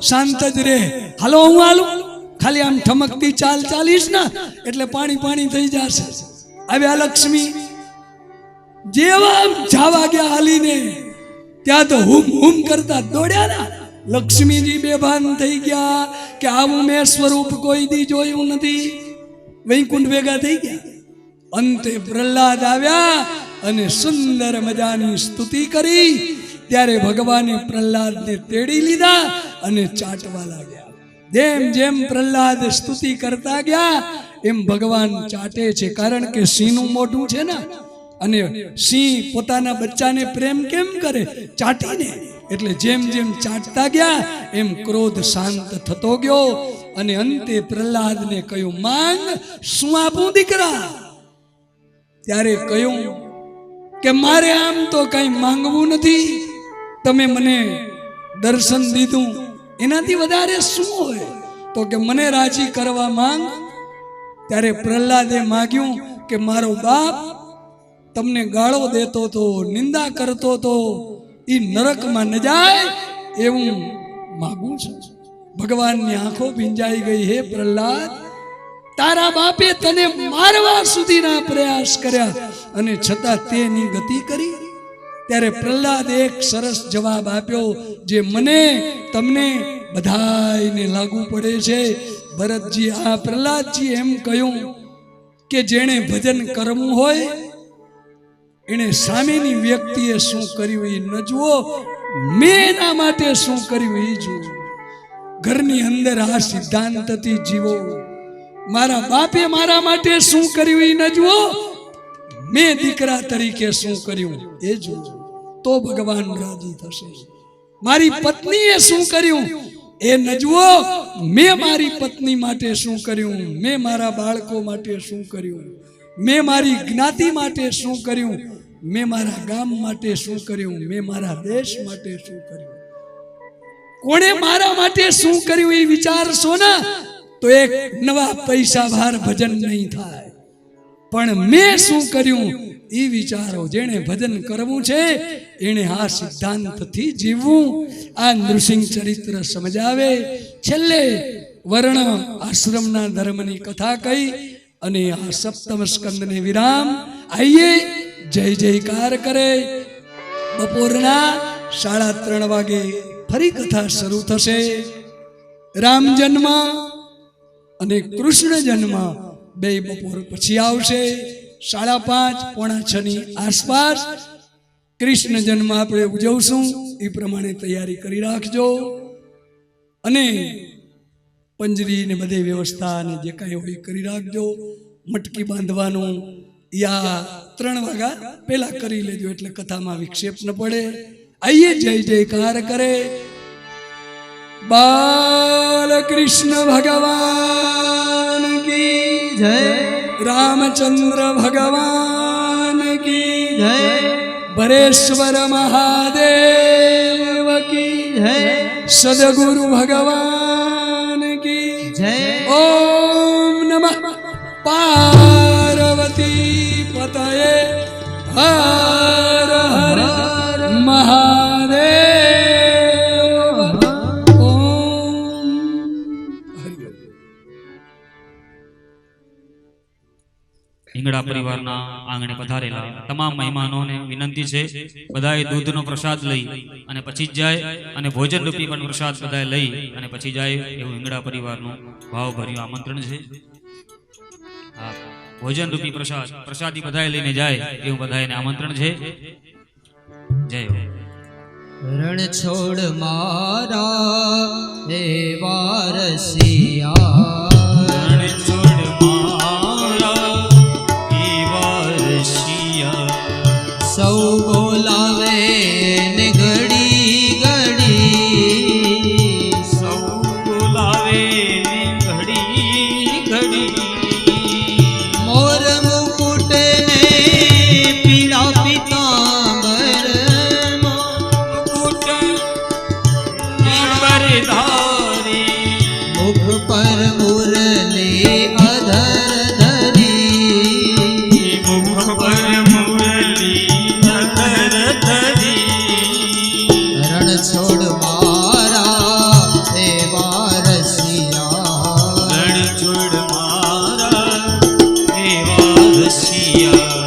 શાંત જ રહે. હાલો હું હાલું, ખાલી આમ ઠમકતી ચાલ ચાલીશ ને એટલે પાણી થઈ જશે. આવ્યા લક્ષ્મી, જેવા જાવા ગયા હાલીને ત્યાં તો હુમ કરતા દોડ્યા ને. લક્ષ્મીજી બેભાન થઈ ગયા કે આવું મેં સ્વરૂપ કોઈ દી જોયું નથી. વૈકુંઠ ભેગા થઈ ગયા. અંતે પ્રહલાદ આવ્યા અને સુંદર મજાની સ્તુતિ કરી. ત્યારે ભગવાને પ્રહલાદને તેડી લીધા અને ચાટવા લાગ્યા. જેમ પ્રહલાદ સ્તુતિ કરતા ગયા એમ ભગવાન ચાટે છે. કારણ કે સિંહનું મોઢું છે ને, અને સિંહ પોતાના બચ્ચાને પ્રેમ કેમ કરે? ચાટીને. એટલે જેમ ચાટતા ગયા એમ ક્રોધ શાંત થતો ગયો. અને અંતે પ્રહલાદને કહ્યું, માંગ, શું આપું દીકરા? ત્યારે કહ્યું કે મારે આમ તો કઈ માંગવું નથી, તમે મને દર્શન દીધું, એનાથી વધારે શું હોય? તો કે મને રાજી કરવા માંગ. ત્યારે પ્રહલાદે માગ્યું કે મારો બાપ તમને ગાળો દેતો તો, નિંદા કરતો તો, એ નરકમાં ન જાય એવું માગું છું. ભગવાનની આંખો ભીંજાઈ ગઈ. હે પ્રહલાદ, તારા બાપે તને મારવા સુધીના પ્રયાસ કર્યા અને છતાં તેની ગતિ કરી. ત્યારે પ્રહલાદે એક સરસ જવાબ આપ્યો, જે મને તમને બધાયને લાગુ પડે છે. ભરતજી, આ પ્રહલાદજી એમ કહ્યું કે જેણે ભજન કરવું હોય એને સામેની વ્યક્તિએ શું કર્યું એ ન જુઓ, મેં એના માટે શું કર્યું એ જુઓ. ઘરની અંદર આ સિદ્ધાંતથી જીવો. મારા બાપે મારા માટે શું કર્યું એ ન જુઓ, મેં દીકરા તરીકે શું કર્યું એ જુઓ. તો ભગવાન રાજી થશે. મારી પત્નીએ શું કર્યું એ ન જુઓ, મેં મારી પત્ની માટે શું કર્યું, મેં મારા બાળકો માટે શું કર્યું, મેં મારી જ્ઞાતિ માટે શું કર્યું, મેં મારા ગામ માટે શું કર્યું, મેં મારા દેશ માટે શું કર્યું. કોણે મારા માટે શું કર્યું એ વિચારશો ને તો એક નવા પૈસા ભાર ભજન નહીં થાય. પણ મેં શું કર્યું એ વિચારો. જેણે ભજન કરવું છે એને આ સિદ્ધાંતથી જીવવું. આ નૃસિંહ ચરિત્ર સમજાવે. છેલ્લે વર્ણ આશ્રમના ધર્મની કથા કહી અને આ સપ્તમ સ્કંદને વિરામ. આઈએ જય જયકાર કરે. બપોરના 3:30 વાગે ફરી કથા શરૂ થશે. રામ જન્મ અને કૃષ્ણ જન્મ બે બપોર પછી આવશે. 5:30 પોણા 6 ની આસપાસ કૃષ્ણ જન્મ આપણે ઉજવશું. એ પ્રમાણે તૈયારી કરી રાખજો. અને પંજરી ને બધી વ્યવસ્થા અને જે કાંઈ હોય કરી રાખજો. મટકી બાંધવાનું યા 3 વાગ્યા પહેલા કરી લેજો, એટલે કથામાં વિક્ષેપ ન પડે. આઈએ જય જયકાર કરે. બાલકૃષ્ણ ભગવાન કી જય. રામચંદ્ર ભગવાન કી જય. ભરેશ્વર મહાદેવ કી જય. સદગુરુ ભગવાન કી જય. ઓમ નમઃ પાર્વતી પતયે. હર હર મહાદેવ. ઓમ ઈંગડા પરિવારના આંગણે પધારેલા તમામ મહેમાનોને વિનંતી છે બધાએ દૂધનો પ્રસાદ લઈ અને પછી જ જાય અને ભોજન રૂપી પણ પ્રસાદ બધાએ લઈ અને પછી જાય એવું હિંગળા પરિવારનું ભાવભર્યું આમંત્રણ છે. હા, ભોજન રૂપી પ્રસાદી બધાએ લઈને જાય એવું બધાને આમંત્રણ છે. જય હો. રણ છોડ મારા હે વારસિયા, રણ છોડ મારા હે વારસિયા, સૌ બોલાવે ને ઘડી ઘડી, સૌ બોલાવે ને ઘડી ઘડી, મોર મુકુટ ને પીળા પિતાંબર, મુકુટ ધારી, મુખ પર મુરલી અધર ધરી, મુખ પર મુરલી અધર ધરી, રણ છોડ મારા હે વારસિયા, રણ છોડ મારા હે વારસિયા,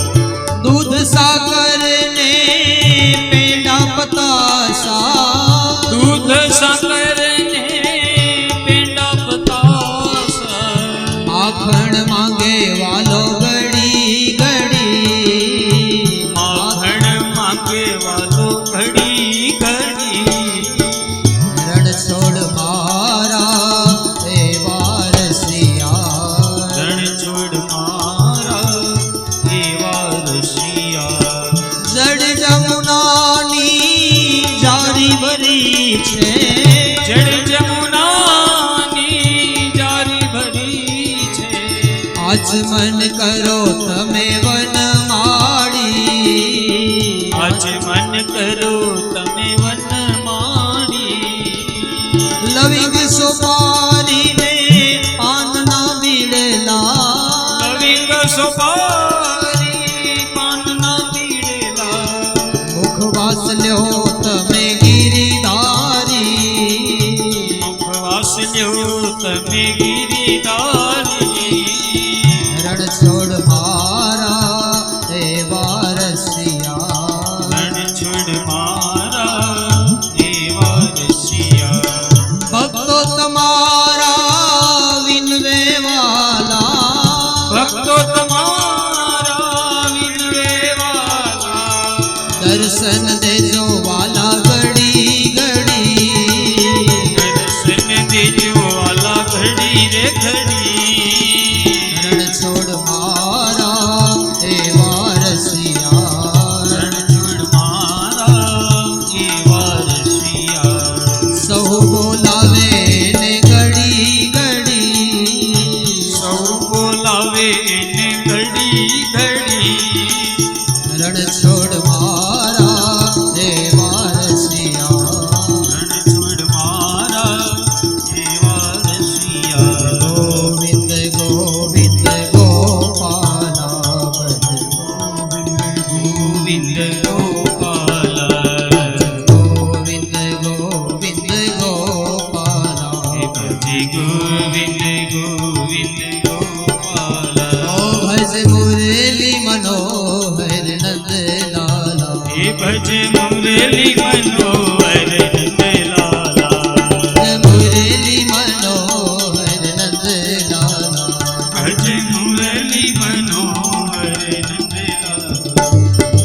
દૂધ સાકર ને પેંડા પતાસા, દૂધ સાકર ને પેંડા પતાસા, માખણ માંગે વાલો ઘડી ઘડી, માખણ માંગે વાલો ઘડી ઘડી, રણ છોડ મારા હે વારસિયા, રણ છોડ મારા હે વારસિયા, જડ જમુનાની જારી ભરી છે, જળ જમુનાની જારી ભરી છે, આચમન કરો તમે વનમાળી, આચમન કરો તમે વનમાળી, લવિંગ સોપારી ને પાનના બીડલા, લવિંગ સોપારી પાનના પીળેલા, મુખવાસ લ્યો તમે ગિરિધારી, મુખવાસ લ્યો તમે ગિરિધારી, રણ છોડ મારા હે વારસિયા, રણ છોડ મારા હે વારસિયા, ભક્તો તમારા વિનવે વાલા, ભક્તો તમારા વિનવે વાલા, દર્શન દેજો વાલા ઘડી ઘડી, દર્શન દેજો વાલા ઘડી રે ઘડી, રણ છોડ મારા હે વારસિયા, રણ છોડ મારા હે વારસિયા, સૌ બોલાવે ને ઘડી ઘડી, સૌ બોલાવે ને ઘડી ઘડી, રણ છોડ મારા હે વારસિયા, રણ છોડ મારા હે વારસિયા, ગોવિંદ ગોવિંદ ગોપાલા ભજ, ગોવિંદ ગોપાલા, ગોવિંદ ગોવિંદ ગોપાલા, ભજે ગોવિંદ ગોવિંદ ગોપાલા, ઓ ભજ મુરલી મનોહર નંદલાલા, હે ભજ મુરલી મનોહર નંદલાલા, મુરલી મનોહર નંદલાલા, ભજ મુરલી મનોહર નંદલાલા,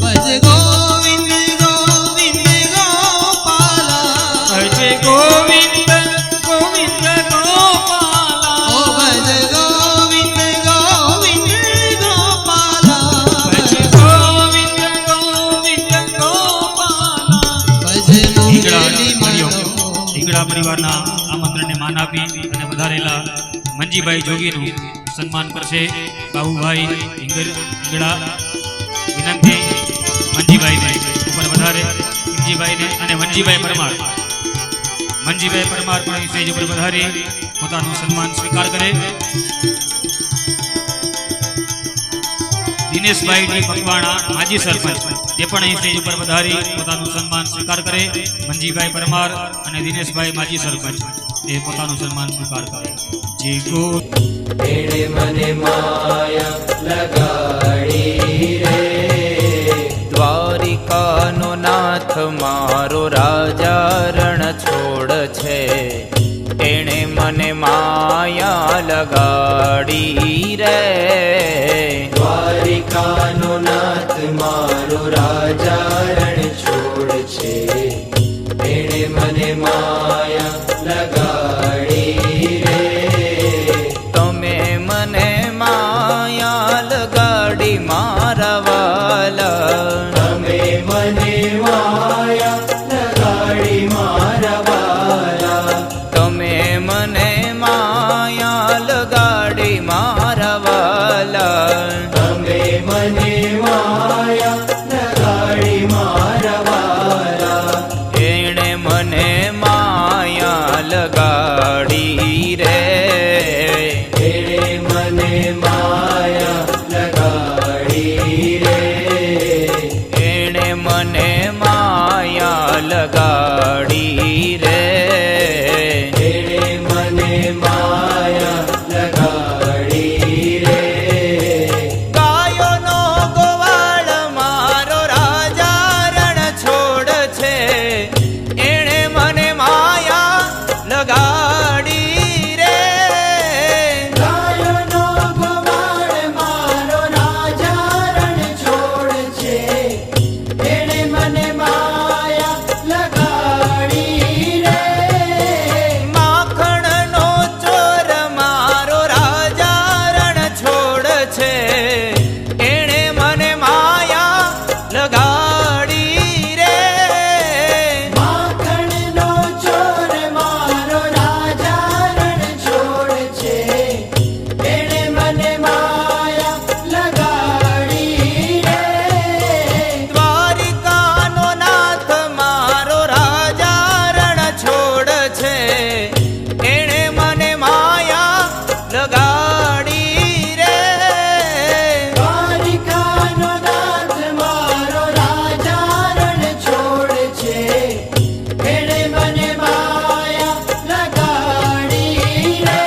ભજ ગોવિંદ ગોવિંદ ગોપાલા, ભજ ગોવિંદ ગોવિંદ ગોપાલા, ઓ ભજ ગોવિંદ ગોવિંદ ગોપાલા, ભજ ગોવિંદ ગોવિંદ ગોપાલા, ભજ મુરલી મનોહર, ઢીંગડા પરિવારના આમંત્રણને માન આપી અને વધારેલા મંજીભાઈ જોગીનું સન્માન કરશે બાબુભાઈ ઢીંગડા. વિનંતી મંજીભાઈને ઉપર વધારે, મંજીભાઈને અને મંજીભાઈ પરમાર પણ સ્ટેજ ઉપર વધારી પોતાનું સન્માન સ્વીકાર કરે. દિનેશભાઈ ડી મકવાણા માજી સરપંચ તે પણ અહીં સ્ટેજ ઉપર વધારી પોતાનું સન્માન સ્વીકાર કરે. મંજીભાઈ પરમાર અને દિનેશભાઈ માજી સરપંચ તે પોતાનું સન્માન સ્વીકાર કરે. જે ગો મને માયા લગાડી લગાડી રે. દ્વારિકાનો નાથ મારો રાજા રણ છોડ છે, એણે મને માયા લગાડી રે. તમે મને માયા લગાડી મારા વાલા, તમે મને માયા લગાડી મારા વાલા, તમે મને માયા લગાડી મારા વાલા, તમે મને માયા લગાડી મારા વાલા. એણે મને માયા લગાડી રે, એણે મને માયા લગાડી રે, એણે મને માયા લગાડી રે, એણે મને માયા લગાડી રે. ગાયોનો ગોવાળ મારો રાજા રણ છોડ છે, એણે મને માયા લગાડી રે. ગાયોનો ગોવાળ મારો રાજા રણ છોડ છે, એણે મને માયા લગાડી રે. માખણનો ચોર મારો રાજા રણ છોડ છે, એણે મને માયા લગાડી રે. માખણનો ચોર મારો રાજા રણ છોડ છે, એણે મને માયા લગાડી રે. દ્વારિકાનો નાથ મારો રાજા રણ છોડ છે, એણે મને માયા લગાડી રે. દ્વારિકાનો નાથ મારો રાજા રણ છોડ છે, એણે મને માયા લગાડી રે.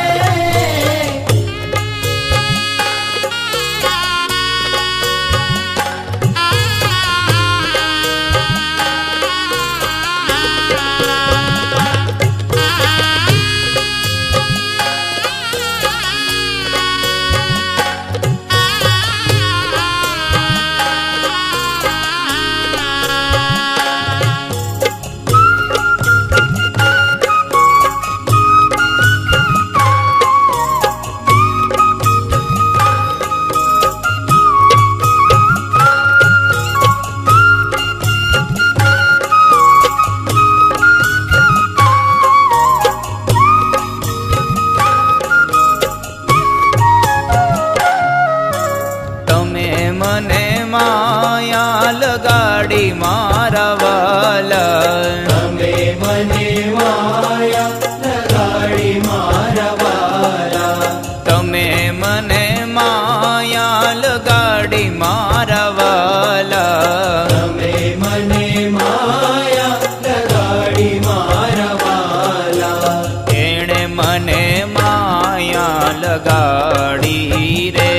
તમે મને માયા લગાડી મારા વાલા, તમે મને માયા લગાડી મારા વાલા, તમે મને માયા લગાડી મારા વાલા, તમે મને માયા લગાડી મારા વાલા. એણે મને માયા લગાડી રે,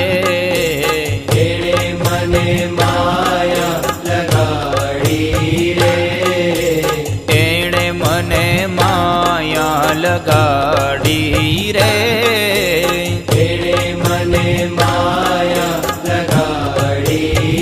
એણે મને માયા લગાડી રે, એણે મને માયા લગાડી રે, એણે મને માયા લગાડી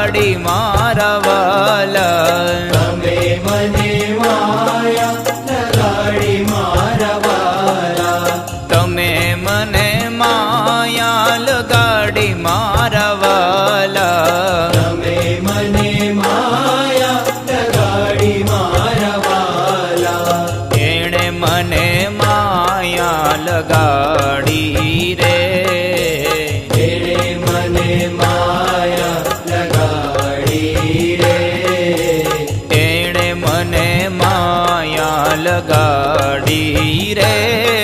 લગાડી મારા વાલા તમે મને માયા લગાડી મારા વાલા તમે મને માયા લગાડી મારા વાલા તમે મને માયા લગાડી મારા વાલા એણે મને માયા લગાડી રે એણે મને માયા લગાડી રે એણે મને માયા લગાડી રે